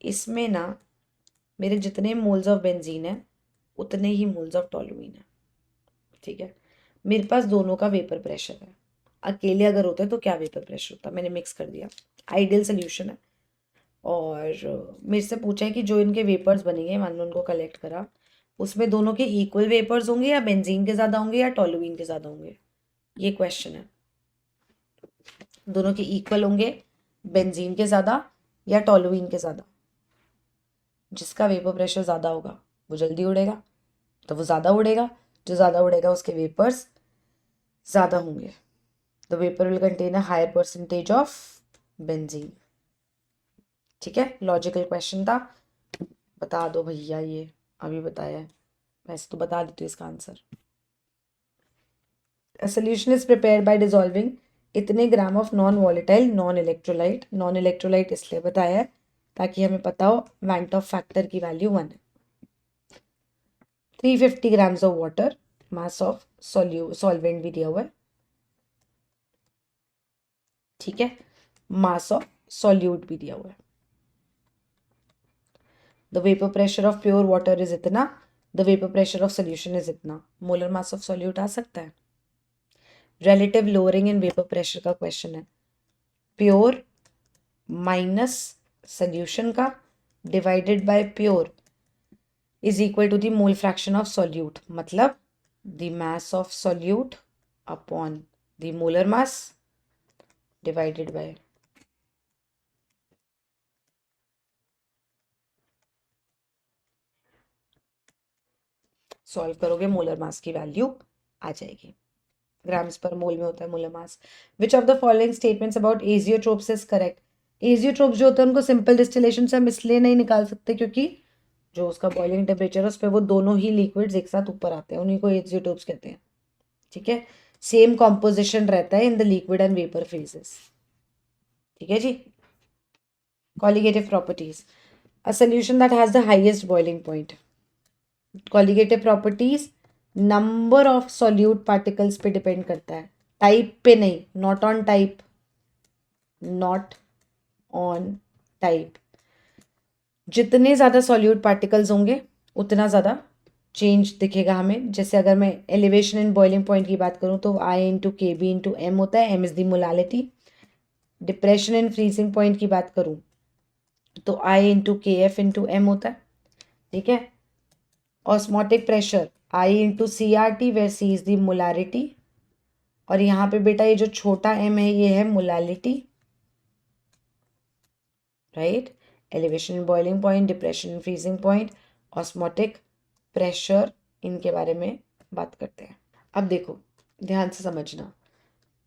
इसमें ना मेरे जितने मोल्स ऑफ बेंजीन है उतने ही मोल्स ऑफ टोलुइन है। ठीक है। मेरे पास दोनों का वेपर प्रेशर है। अकेले अगर होते तो क्या वेपर प्रेशर होता? मैंने मिक्स कर दिया। आइडियल सोल्यूशन है और मेरे से पूछा है कि जो इनके वेपर्स बनेंगे, मान लो उनको कलेक्ट करा, उसमें दोनों के इक्वल वेपर्स होंगे या बेंजीन के ज़्यादा होंगे या टोलुइन के ज़्यादा होंगे, ये क्वेश्चन है। दोनों के इक्वल होंगे, बेंजीन के ज़्यादा या टोलुइन के ज़्यादा। जिसका वेपर प्रेशर ज़्यादा होगा वो जल्दी उड़ेगा, तो वो ज़्यादा उड़ेगा। जो ज़्यादा उड़ेगा उसके वेपर्स ज़्यादा होंगे। The vapour will contain a higher percentage of benzene. ठीक है, लॉजिकल क्वेश्चन था। बता दो भैया, ये अभी बताया है, वैसे तो बता देती हूँ इसका answer. A solution is prepared by dissolving इतने gram of non volatile non electrolyte. Non electrolyte इसलिए बताया है ताकि हमें पता हो वैंट ऑफ फैक्टर की वैल्यू 1 है। 350 grams of water, mass of solvent भी दिया हुआ है। ठीक है, मास ऑफ सॉल्यूट भी दिया हुआ है। The vapour pressure of pure water is इतना, the vapour pressure of solution is इतना। मोलर मास ऑफ सॉल्यूट आ सकता है। Relative lowering in vapour pressure का क्वेश्चन है। प्योर माइनस सोल्यूशन का divided by pure is equal to the mole fraction of solute, मतलब the mass of solute upon the molar mass divided by solve करोगे molar mass की value आ जाएगी। Grams पर मोल में होता है molar mass. Which of the following statements about azeotropes is correct? Azeotropes जो होते हैं उनको सिंपल डिस्टिलेशन से हम इसलिए नहीं निकाल सकते क्योंकि जो उसका बॉइलिंग टेम्परेचर है उस पर वो दोनों ही लिक्विड्स एक साथ ऊपर आते हैं, उन्हीं को एजियोट्रोप्स कहते हैं। ठीक है, सेम कॉम्पोजिशन रहता है in the liquid and vapour phases. ठीक है जी। Colligative properties, a solution that has the highest boiling point. Colligative properties number of solute particles पे डिपेंड करता है, टाइप पे नहीं, not on type, not on type. जितने ज़्यादा सॉल्यूट पार्टिकल्स होंगे उतना ज़्यादा चेंज दिखेगा हमें। जैसे अगर मैं एलिवेशन एंड बॉइलिंग पॉइंट की बात करूँ तो I into K B into M होता है, M is the molality. Depression and freezing point की बात करूँ तो I into K F into M होता है, ठीक है। Osmotic pressure I into C R T, where C is the molarity. और यहाँ पे बेटा ये जो छोटा एम है ये है molality, right. Elevation and boiling point, depression and freezing point, osmotic pressure, इनके बारे में बात करते हैं। अब देखो ध्यान से समझना,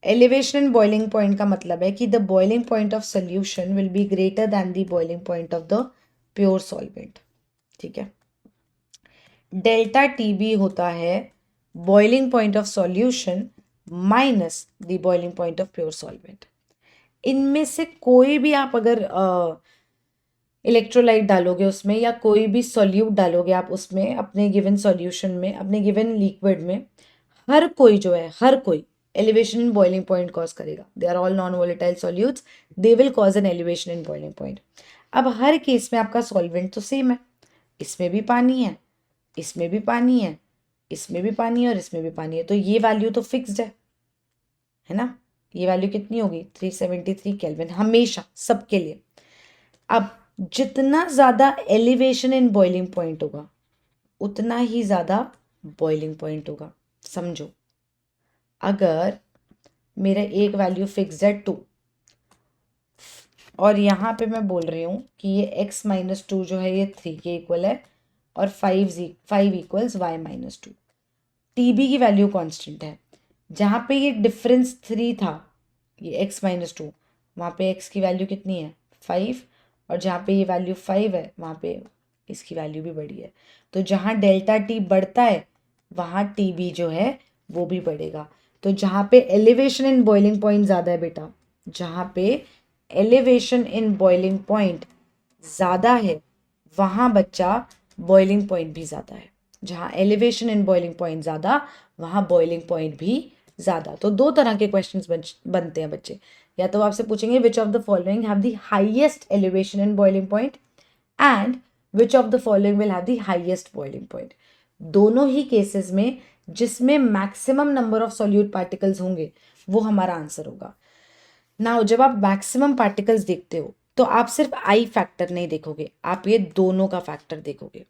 एलिवेशन एंड बॉइलिंग पॉइंट का मतलब है कि the boiling point of solution will be greater than the boiling point of the pure solvent, ठीक है। डेल्टा टीबी होता है boiling point of solution minus the boiling point of pure solvent. इनमें से कोई भी आप अगर इलेक्ट्रोलाइट डालोगे उसमें या कोई भी सॉल्यूट डालोगे आप उसमें, अपने गिवन सॉल्यूशन में, अपने गिवन लिक्विड में, हर कोई जो है, हर कोई elevation in boiling point cause करेगा। They are all non volatile solutes, they will cause an elevation in boiling point. अब हर केस में आपका सॉल्वेंट तो सेम है, इसमें भी पानी है, इसमें भी पानी है, इसमें भी पानी है और इसमें भी पानी है, तो ये वैल्यू तो फिक्स्ड है ना। ये वैल्यू कितनी होगी 373 केल्विन हमेशा सबके लिए। अब जितना ज़्यादा एलिवेशन इन बॉइलिंग पॉइंट होगा उतना ही ज़्यादा बॉइलिंग पॉइंट होगा। समझो, अगर मेरा एक वैल्यू फिक्स है 2 और यहाँ पे मैं बोल रही हूँ कि ये x माइनस 2 जो है ये 3 के इक्वल है और 5 इक्वल्स y माइनस 2, टीबी की वैल्यू कांस्टेंट है। जहाँ पे ये डिफरेंस 3 था, ये x माइनस 2, वहाँ पे x की वैल्यू कितनी है 5, और जहाँ पे ये वैल्यू 5 है वहाँ पे इसकी वैल्यू भी बड़ी है। तो जहाँ डेल्टा टी बढ़ता है वहाँ टीबी जो है वो भी बढ़ेगा। तो जहाँ पे एलिवेशन इन बॉइलिंग पॉइंट ज़्यादा है बेटा, जहाँ पे एलिवेशन इन बॉइलिंग पॉइंट ज़्यादा है वहाँ बच्चा बॉइलिंग पॉइंट भी ज़्यादा है। जहाँ एलिवेशन इन बॉइलिंग पॉइंट ज़्यादा वहाँ बॉइलिंग पॉइंट भी ज़्यादा। तो दो तरह के क्वेश्चंस बनते हैं बच्चे, या तो आपसे पूछेंगे which of the following have the highest elevation in boiling point and which of the following will have the highest boiling point. दोनों ही केसेस में जिसमें maximum number of solute particles होंगे वो हमारा आंसर होगा। नाउ जब आप मैक्सिमम पार्टिकल्स देखते हो तो आप सिर्फ आई फैक्टर नहीं देखोगे, आप ये दोनों का फैक्टर देखोगे।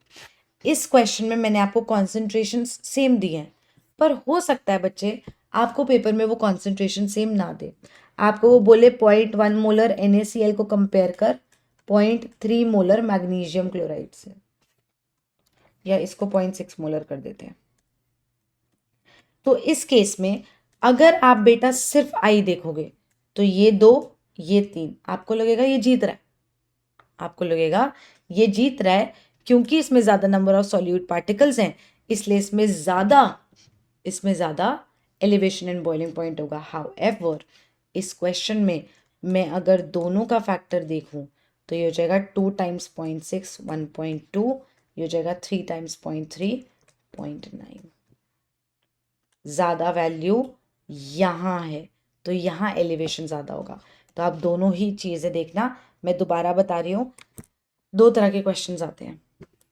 इस क्वेश्चन में मैंने आपको कॉन्सेंट्रेशन सेम दिए हैं, पर हो सकता है बच्चे आपको पेपर में वो कॉन्सेंट्रेशन सेम ना दे, आपको वो बोले 0.1 मोलर NaCl को कंपेयर कर 0.3 मोलर मैग्नीशियम क्लोराइड से, या इसको 0.6 मोलर कर देते हैं। तो इस केस में अगर आप बेटा सिर्फ आई देखोगे तो ये 2 ये 3, आपको लगेगा ये जीत रहा है, आपको लगेगा ये जीत रहा है क्योंकि इसमें ज़्यादा नंबर ऑफ सॉल्यूट पार्टिकल्स हैं, इसलिए इसमें ज़्यादा एलिवेशन एंड बॉइलिंग पॉइंट होगा। हाउएवर इस क्वेश्चन में मैं अगर दोनों का फैक्टर देखूं तो ये हो जाएगा 2 टाइम्स 0.6 1.2, ये हो जाएगा 3 टाइम्स 0.3 0.9। ज़्यादा वैल्यू यहाँ है तो यहाँ एलिवेशन ज़्यादा होगा। तो आप दोनों ही चीज़ें देखना, मैं दोबारा बता रही हूँ, दो तरह के क्वेश्चंस आते हैं,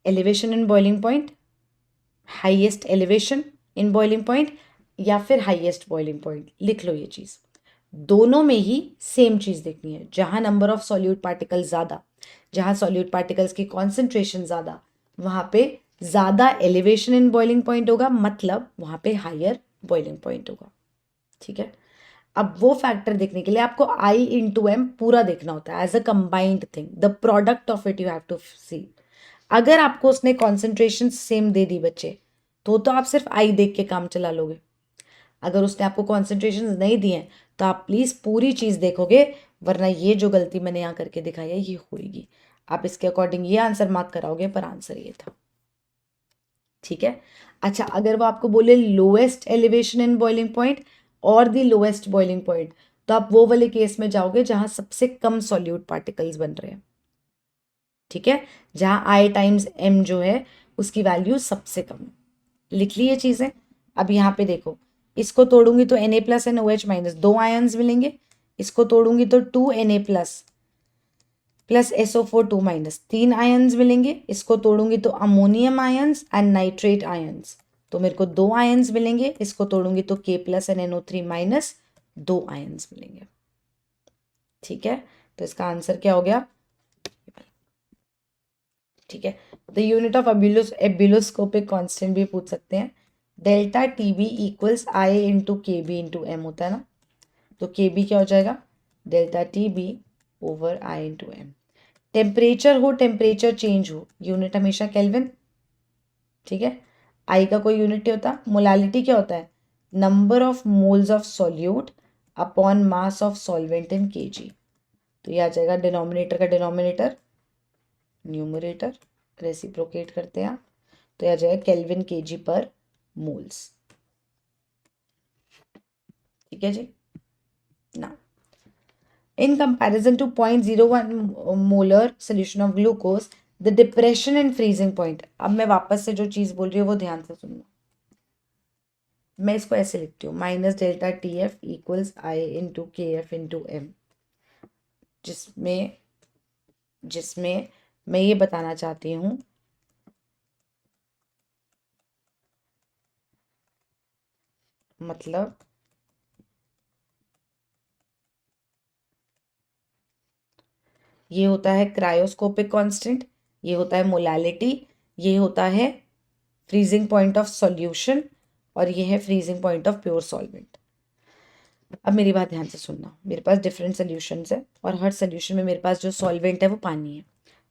elevation in boiling point, highest elevation in boiling point, या फिर हाईएस्ट बॉइलिंग पॉइंट। लिख लो ये चीज़, दोनों में ही सेम चीज़ देखनी है। जहाँ नंबर ऑफ सॉल्यूट पार्टिकल ज़्यादा, जहाँ सॉल्यूट पार्टिकल्स की कॉन्सेंट्रेशन ज़्यादा, वहाँ पे ज़्यादा एलिवेशन इन बॉइलिंग पॉइंट होगा, मतलब वहाँ पे हायर बॉइलिंग पॉइंट होगा, ठीक है। अब वो फैक्टर देखने के लिए आपको आई इंटू एम पूरा देखना होता है as a combined thing, the product of it you have to see. अगर आपको उसने कॉन्सेंट्रेशन सेम दे दी बच्चे तो आप सिर्फ आई देख के काम चला लोगे। अगर उसने आपको कॉन्सेंट्रेशन नहीं दिए हैं तो आप प्लीज़ पूरी चीज़ देखोगे, वरना ये जो गलती मैंने यहाँ करके दिखाई है ये होगी। आप इसके अकॉर्डिंग ये आंसर मार्क कराओगे, पर आंसर ये था, ठीक है। अच्छा, अगर वो आपको बोले lowest elevation in boiling point और दी लोएस्ट बॉइलिंग पॉइंट, तो आप वो वाले केस में जाओगे जहां सबसे कम सॉल्यूट पार्टिकल्स बन रहे हैं, ठीक है, जहां आई टाइम्स एम जो है उसकी वैल्यू सबसे कम है। लिख ली ये चीजें। अब यहाँ पे देखो, इसको तोड़ूंगी तो Na plus and OH minus 2 ions मिलेंगे, इसको तोड़ूंगी तो 2Na plus plus SO4 2 minus 3 ions मिलेंगे, इसको तोड़ूंगी तो ammonium ions and nitrate ions, तो मेरे को 2 आयन्स मिलेंगे, इसको तोड़ूंगी तो K plus and NO3 minus 2 ions मिलेंगे, ठीक है। तो इसका आंसर क्या हो गया, ठीक है। The unit of ebullioscopic constant भी पूछ सकते हैं। Delta T B equals I into K B into M होता है ना, तो के बी क्या हो जाएगा, delta T B over I into M. Temperature हो, टेम्परेचर चेंज हो, यूनिट हमेशा केल्विन, ठीक है। आई का कोई यूनिट नहीं होता। मोलालिटी क्या होता है, number of moles of solute upon mass of solvent in KG. तो ये आ जाएगा डिनोमिनेटर का डिनोमिनेटर, न्यूमरेटर रेसिप्रोकेट करते हैं आप, तो यह आ जाएगा केल्विन केजी पर मोल्स, ठीक है जी ना। In comparison to 0.01 molar solution of glucose, the depression and freezing point, अब मैं वापस से जो चीज बोल रही हूँ वो ध्यान से सुनना। मैं इसको ऐसे लिखती हूँ, minus delta T F equals I into K F into M, जिसमें जिसमें मैं ये बताना चाहती हूँ मतलब ये होता है क्रायोस्कोपिक कांस्टेंट, ये होता है मोलालिटी, ये होता है फ्रीजिंग पॉइंट ऑफ सॉल्यूशन, और ये है freezing point of pure solvent. अब मेरी बात ध्यान से सुनना, मेरे पास डिफरेंट सोल्यूशंस है और हर सोल्यूशन में मेरे पास जो सॉल्वेंट है वो पानी है,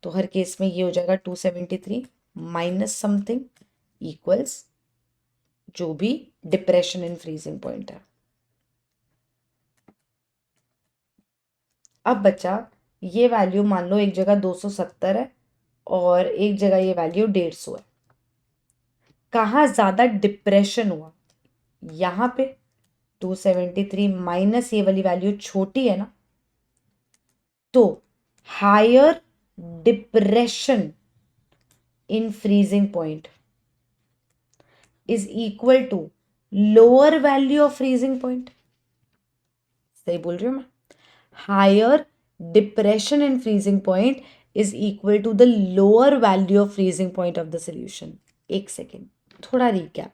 तो हर केस में ये हो जाएगा 273 माइनस समथिंग इक्वल्स जो भी डिप्रेशन इन फ्रीजिंग पॉइंट है। अब बचा ये वैल्यू, मान लो एक जगह 270 है और एक जगह ये वैल्यू 150 है, कहाँ ज्यादा डिप्रेशन हुआ, यहाँ पे 273 माइनस ये वाली वैल्यू छोटी है ना, तो higher depression in freezing point is equal to lower value of freezing point. सही बोल रही हूँ मैं, higher depression in freezing point is equal to the lower value of freezing point of the solution. एक सेकेंड, थोड़ा recap.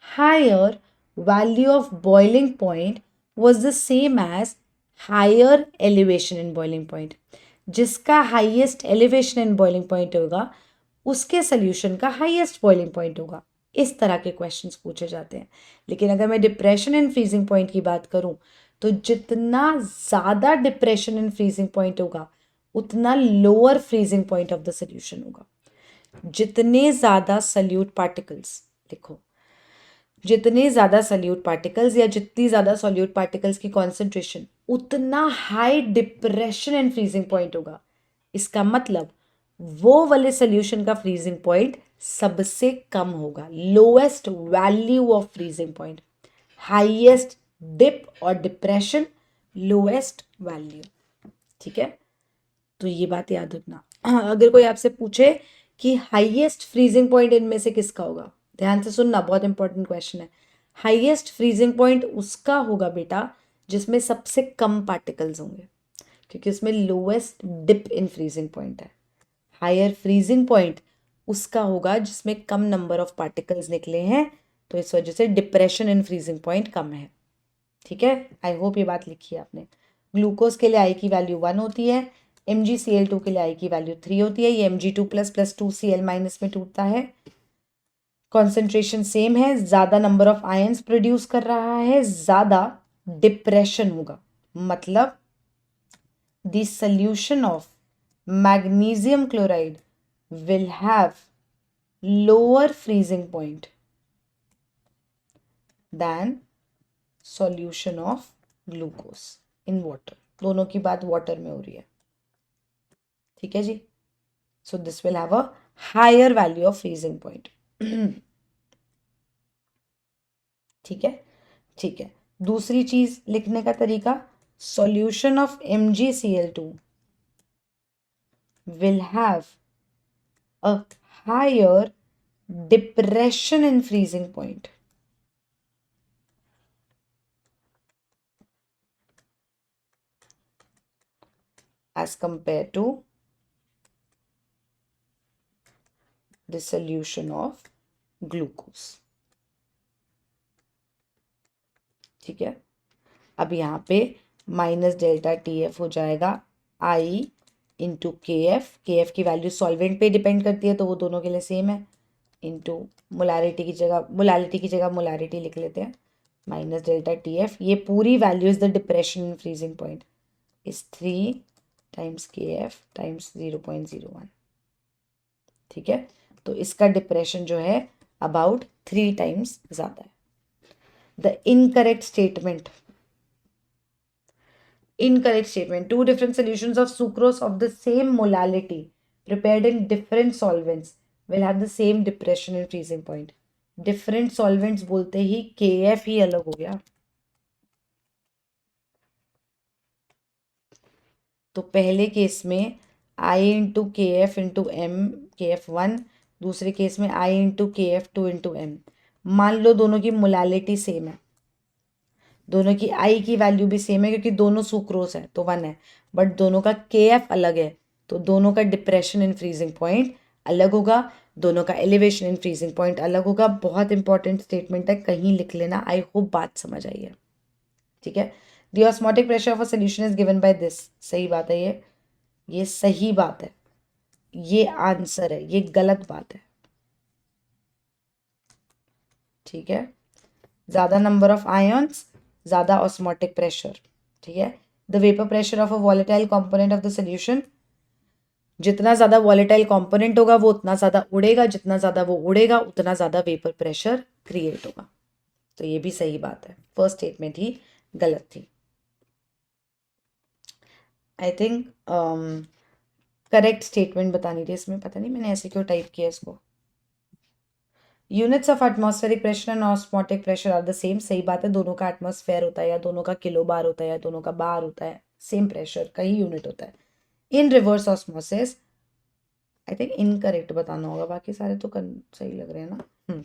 Higher value of boiling point was the same as higher elevation in boiling point। जिसका highest elevation in boiling point होगा उसके solution का highest boiling point होगा। इस तरह के क्वेश्चंस पूछे जाते हैं। लेकिन अगर मैं डिप्रेशन इन फ्रीजिंग पॉइंट की बात करूं तो जितना ज़्यादा डिप्रेशन इन फ्रीजिंग पॉइंट होगा उतना lower freezing point of the solution होगा। जितने ज़्यादा सल्यूट पार्टिकल्स, देखो जितने ज़्यादा सल्यूट पार्टिकल्स या जितनी ज़्यादा सॉल्यूट पार्टिकल्स की कॉन्सेंट्रेशन उतना high depression and freezing point होगा। इसका मतलब वो वाले सोल्यूशन का फ्रीजिंग पॉइंट सबसे कम होगा, lowest value of freezing point, highest dip और डिप्रेशन, लोएस्ट वैल्यू, ठीक है। तो ये बात याद रखना। अगर कोई आपसे पूछे कि हाईएस्ट फ्रीजिंग पॉइंट इनमें से किसका होगा, ध्यान से सुनना, बहुत इंपॉर्टेंट क्वेश्चन है। हाईएस्ट फ्रीजिंग पॉइंट उसका होगा बेटा जिसमें सबसे कम पार्टिकल्स होंगे, क्योंकि उसमें lowest dip in freezing point है। हायर फ्रीजिंग पॉइंट उसका होगा जिसमें कम नंबर ऑफ पार्टिकल्स निकले हैं, तो इस वजह से डिप्रेशन इन फ्रीजिंग पॉइंट कम है, ठीक है। आई होप ये बात लिखी है आपने। ग्लूकोज के लिए आई की वैल्यू 1 होती है, MgCl2 के लिए आई की वैल्यू 3 होती है, ये Mg2 plus plus 2Cl minus में टूटता है, कॉन्सेंट्रेशन सेम है, ज़्यादा नंबर ऑफ आयंस प्रोड्यूस कर रहा है, ज़्यादा डिप्रेशन होगा, मतलब the solution of magnesium chloride will have lower freezing point than solution of glucose in water। दोनों की बात वाटर में हो रही है, ठीक है जी। So this will have a higher value of freezing point, ठीक है, ठीक है। दूसरी चीज लिखने का तरीका, solution of MgCl2 will have a higher depression in freezing point as compared to the solution of glucose. ठीक है, अब यहाँ पे माइनस डेल्टा TF हो जाएगा I इंटू KF की वैल्यू सॉल्वेंट पे डिपेंड करती है तो वो दोनों के लिए सेम है, इंटू मोलारिटी की जगह मोलारिटी लिख लेते हैं, माइनस डेल्टा TF, ये पूरी value is the depression in freezing point is 3 times KF times 0.01. ठीक है, तो इसका डिप्रेशन जो है अबाउट 3 टाइम्स ज़्यादा है. The incorrect statement, two different solutions of sucrose of the same molality prepared in different solvents will have the same depression in freezing point. Different solvents बोलते ही KF ही अलग हो गया. तो पहले केस में I into KF into M, KF1, दूसरे case में I into KF2 into M. मान लो दोनों की मोलालिटी सेम है, दोनों की I की वैल्यू भी सेम है क्योंकि दोनों सुक्रोस है तो 1 है, बट दोनों का KF अलग है तो दोनों का डिप्रेशन इन फ्रीजिंग पॉइंट अलग होगा, दोनों का एलिवेशन इन फ्रीजिंग पॉइंट अलग होगा. बहुत इंपॉर्टेंट स्टेटमेंट है, कहीं लिख लेना. आई होप बात समझ आई है. ठीक है, the osmotic pressure of a solution is given by this. सही बात है, ये सही बात है, ये आंसर है, ये गलत बात है. ठीक है, ज्यादा नंबर ऑफ आयन्स, ज्यादा ऑस्मोटिक प्रेशर. ठीक है, the vapour pressure of a volatile component of the solution, जितना ज्यादा वॉलेटाइल कंपोनेंट होगा वो उतना ज्यादा उड़ेगा, जितना ज्यादा वो उड़ेगा उतना ज्यादा वेपर प्रेशर क्रिएट होगा. तो ये भी सही बात है, फर्स्ट स्टेटमेंट ही गलत थी. आई थिंक करेक्ट स्टेटमेंट बतानी थी इसमें, पता नहीं मैंने ऐसे क्यों टाइप किया इसको. Units of atmospheric pressure and osmotic pressure are the same. सही बात है, दोनों का एटमॉस्फेयर होता है या दोनों का किलो बार होता है या दोनों का बार होता है, सेम प्रेशर का ही यूनिट होता है. In reverse osmosis, I think incorrect बताना होगा, बाकी सारे तो सही लग रहे हैं ना.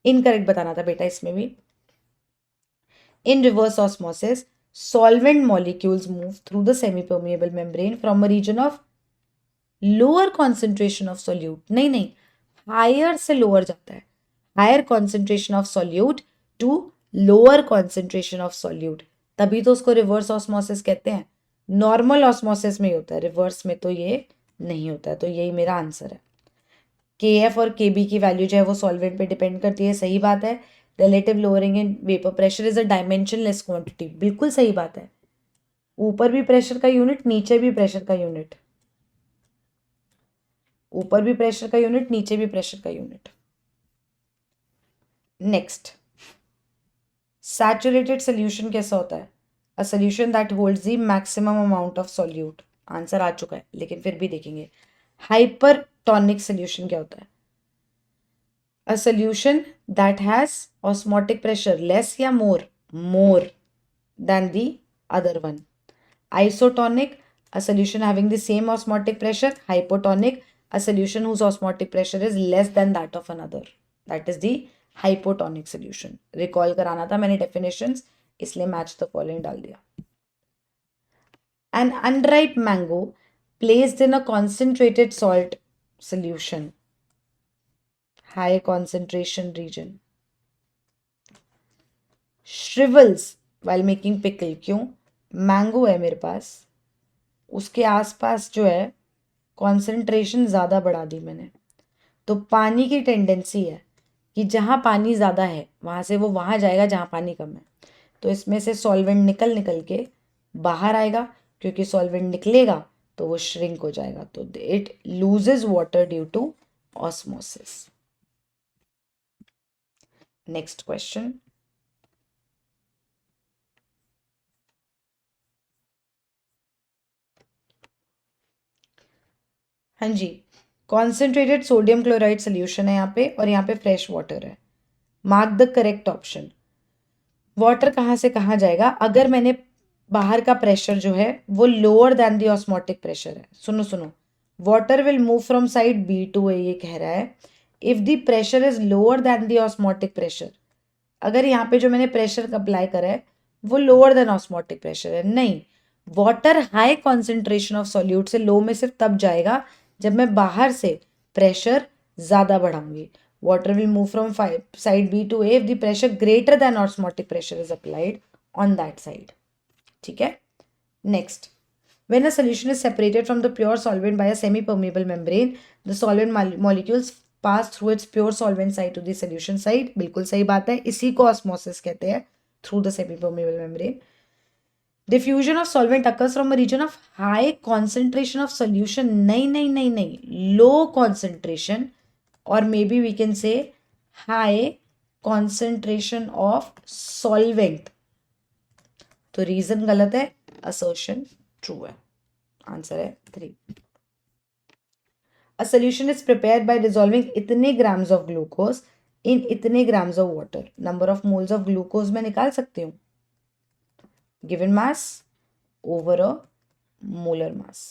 इनकरेक्ट बताना था बेटा इसमें भी. In reverse osmosis solvent molecules move through the semi-permeable membrane from a region of lower concentration of solute. नहीं, higher से lower जाता है, higher concentration of solute to lower concentration of solute. तभी तो उसको रिवर्स ऑस्मोसिस कहते हैं. Normal osmosis में ही होता है, रिवर्स में तो ये नहीं होता है. तो यही मेरा आंसर है. KF और KB की वैल्यू जो है वो सॉल्वेंट पे डिपेंड करती है. सही बात है. Relative lowering in vapour pressure is a dimensionless quantity. बिल्कुल सही बात है. ऊपर भी प्रेशर का यूनिट, नीचे भी प्रेशर का यूनिट, ऊपर भी प्रेशर का यूनिट, नीचे भी प्रेशर का यूनिट. नेक्स्ट, सैचुरेटेड सोल्यूशन कैसा होता है? A solution that holds the maximum amount of solute. Answer आ चुका है लेकिन फिर भी देखेंगे. हाइपरटोनिक सोल्यूशन क्या होता है? A solution that has osmotic pressure less या more than the other one. Isotonic, a solution having the same osmotic pressure. Hypotonic, a solution whose osmotic pressure is less than that of another. That is the hypotonic solution. Recall कराना था मैंने definitions, इसलिए match the following डाल दिया. An unripe mango placed in a concentrated salt solution, high concentration region, shrivels while making pickle. क्यों? Mango है मेरे पास, उसके आसपास जो है कॉन्सेंट्रेशन ज़्यादा बढ़ा दी मैंने, तो पानी की टेंडेंसी है कि जहाँ पानी ज़्यादा है वहाँ से वो वहाँ जाएगा जहाँ पानी कम है. तो इसमें से सॉल्वेंट निकल के बाहर आएगा, क्योंकि सॉल्वेंट निकलेगा तो वो श्रिंक हो जाएगा. तो it loses water due to osmosis. Next question. हाँ जी, कॉन्सेंट्रेटेड सोडियम क्लोराइड सोल्यूशन है यहाँ पे और यहाँ पे फ्रेश वाटर है. Mark the correct option. Water कहाँ से कहाँ जाएगा? अगर मैंने बाहर का प्रेशर जो है वो lower than the osmotic pressure है, सुनो सुनो, water will move from side B to A, ये कह रहा है if the pressure is lower than the osmotic pressure. अगर यहाँ पे जो मैंने प्रेशर अप्लाई करा है वो लोअर देन ऑस्मोटिक प्रेशर है, नहीं, water high concentration of solute से लो में सिर्फ तब जाएगा जब मैं बाहर से प्रेशर ज्यादा बढ़ाऊंगी। Water will move from side B to A if the pressure greater than osmotic pressure is applied on that side. ठीक है, next, when a solution is separated from the pure solvent by a semi permeable membrane, the solvent molecules pass through its pure solvent side to the solution side। बिल्कुल सही बात है, इसी को osmosis कहते हैं, through the semi permeable membrane। diffusion of solvent occurs from a region of high concentration of solution, नहीं नहीं नहीं नहीं, low concentration, or maybe we can say high concentration of solvent। तो रीजन गलत है, असर्शन ट्रू है, answer है 3। A solution is prepared by dissolving इतने grams of glucose in इतने grams of water। number of moles of glucose मैं निकाल सकती हूँ, given mass over a molar mass।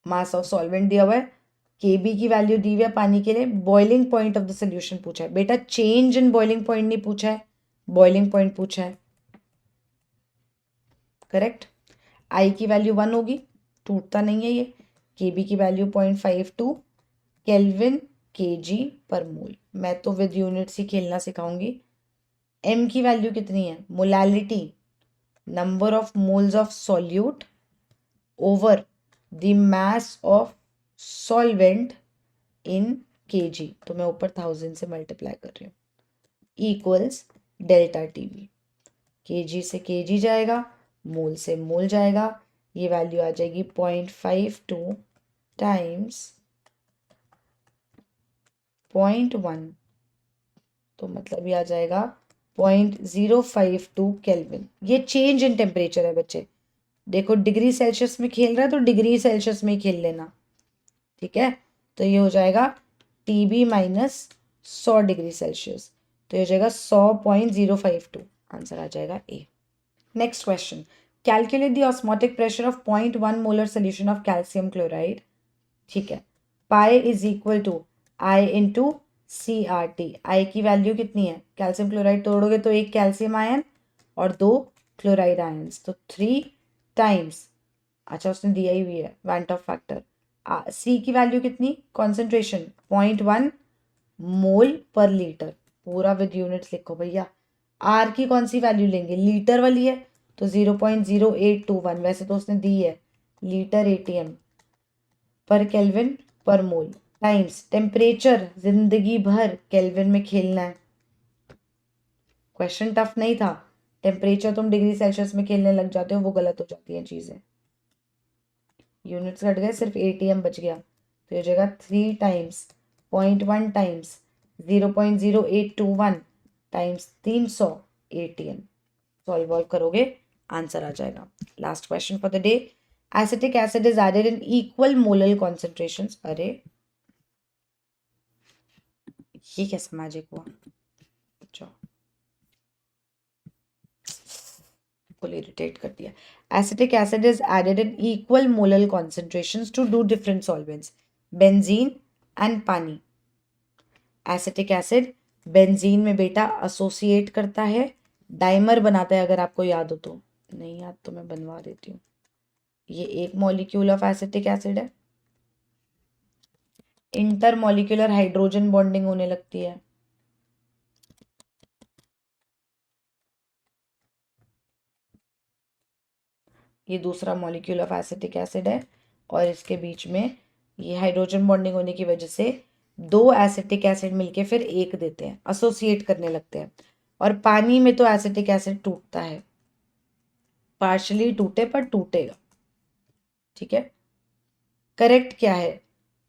Mass of solvent दिया हुआ है, Kb की वैल्यू दी हुई है पानी के लिए, boiling point of the solution पूछा है बेटा, चेंज इन बॉइलिंग पॉइंट नहीं पूछा है, बॉइलिंग पॉइंट पूछा है, करेक्ट। आई की वैल्यू 1 होगी, टूटता नहीं है ये, Kb की वैल्यू 0.52 केल्विन kg पर मोल। मैं तो विद यूनिट्स ही खेलना सिखाऊंगी। m की वैल्यू कितनी है, molality, number of moles of solute over the mass of solvent in kg, तो मैं ऊपर 1000 से मल्टीप्लाई कर रही हूँ, इक्वल्स डेल्टा टीवी। kg से kg जाएगा, मोल से मोल जाएगा, ये वैल्यू आ जाएगी 0.52 टाइम्स 0.1, तो मतलब ये आ जाएगा 0.052 केल्विन। ये चेंज इन टेम्परेचर है बच्चे, देखो डिग्री सेल्सियस में खेल रहा है तो डिग्री सेल्सियस में ही खेल लेना, ठीक है। तो ये हो जाएगा टीबी माइनस 100 डिग्री सेल्सियस, तो ये हो जाएगा 100.052, आंसर आ जाएगा A. Next question, calculate the osmotic pressure of 0.1 molar solution of calcium chloride. ठीक है, pi is equal to i into C R T. I की वैल्यू कितनी है, कैल्शियम क्लोराइड तोड़ोगे तो एक कैल्शियम आयन और 2 क्लोराइड आयन्स, तो 3 टाइम्स, अच्छा उसने दिया ही हुई है वेंट ऑफ फैक्टर। सी की वैल्यू कितनी, कॉन्सेंट्रेशन 0.1 मोल पर लीटर, पूरा विद यूनिट्स लिखो भैया। आर की कौन सी वैल्यू लेंगे, लीटर वाली है, तो 0.0821, वैसे तो उसने दी है लीटर एटीएम पर केल्विन पर मोल, टाइम्स टेम्परेचर, जिंदगी भर केल्विन में खेलना है। क्वेश्चन टफ नहीं था, टेम्परेचर तुम डिग्री सेल्सियस में खेलने लग जाते हो, वो गलत हो जाती हैं चीजें। यूनिट्स घट गए, सिर्फ एटीएम बच गया, तो ये हो जाएगा 3 टाइम्स 0.1 टाइम्स 0.0821 टाइम्स 300 एटीएम। सॉल्व वॉल्व करोगे, आंसर आ जाएगा। Last question for the day, acetic acid is added in equal molal concentrations. अरे ये कैसा मैजिक हुआ, अच्छा फुल इरिटेट कर दिया। Acetic acid is added in equal molal concentrations to do different solvents, benzene and पानी। एसिटिक एसिड बेंजीन में बेटा एसोसिएट करता है, डाइमर बनाता है, अगर आपको याद हो तो, नहीं याद तो मैं बनवा देती हूँ। ये एक मॉलिक्यूल ऑफ एसिटिक एसिड है, इंटर मॉलिक्यूलर हाइड्रोजन बॉन्डिंग होने लगती है, ये दूसरा मॉलिक्यूल ऑफ एसिटिक एसिड है, और इसके बीच में ये हाइड्रोजन बॉन्डिंग होने की वजह से 2 एसिटिक एसिड मिलके फिर एक देते हैं, एसोसिएट करने लगते हैं। और पानी में तो एसिटिक एसिड टूटता है, पार्शली टूटे पर टूटेगा, ठीक है। करेक्ट क्या है,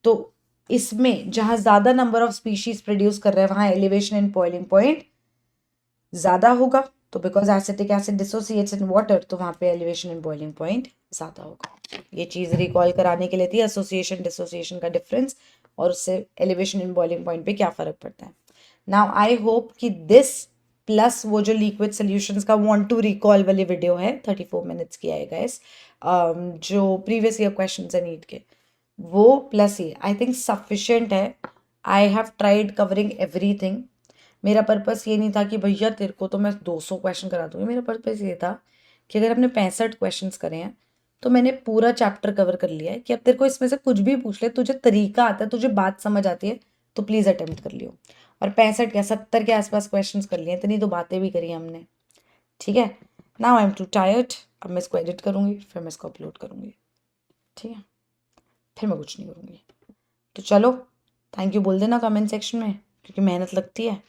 तो इसमें जहां ज्यादा नंबर ऑफ स्पीशीज प्रोड्यूस कर रहा है वहां एलिवेशन एंड बॉइलिंग पॉइंट ज्यादा होगा, तो because acetic acid dissociates in water, तो वहाँ पे एलिवेशन एंड बॉइलिंग पॉइंट ज़्यादा होगा। ये चीज़ रिकॉल कराने के लिए थी, एसोसिएशन डिसोसिएशन का डिफरेंस और उससे एलिवेशन एंड बॉइलिंग पॉइंट पे क्या फ़र्क पड़ता है। नाउ आई होप कि दिस प्लस वो जो लिक्विड सोल्यूशंस का वांट टू रिकॉल वाली वीडियो है 34 मिनट्स की है गाइस, जो प्रीवियस ईयर क्वेश्चंस है नीट के, वो प्लस ये आई थिंक सफिशिएंट है। I have tried covering everything. मेरा पर्पस ये नहीं था कि भैया तेरे को तो मैं 200 क्वेश्चन करा दूंगी, मेरा पर्पस ये था कि अगर हमने 65 क्वेश्चंस करे हैं तो मैंने पूरा चैप्टर कवर कर लिया है कि अब तेरे को इसमें से कुछ भी पूछ ले, तुझे तरीका आता है, तुझे बात समझ आती है, तो प्लीज़ अटेम्प्ट कर लियो। और 65 क्या 70 के आसपास क्वेश्चंस कर लिए, इतनी तो बातें भी करी हमने। ठीक है, now I am to tired, अब मैं इसको एडिट करूँगी, फिर मैं इसको अपलोड करूँगी। ठीक है, फिर मैं कुछ नहीं करूँगी। तो चलो, थैंक यू बोल देना कमेंट सेक्शन में, क्योंकि मेहनत लगती है।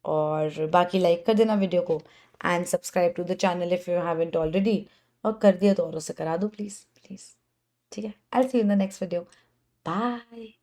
और बाकी लाइक कर देना वीडियो को and subscribe to the channel if you haven't already, और कर दिया तो औरों से करा दो प्लीज़ प्लीज़। ठीक है, I will see you in the next video, bye.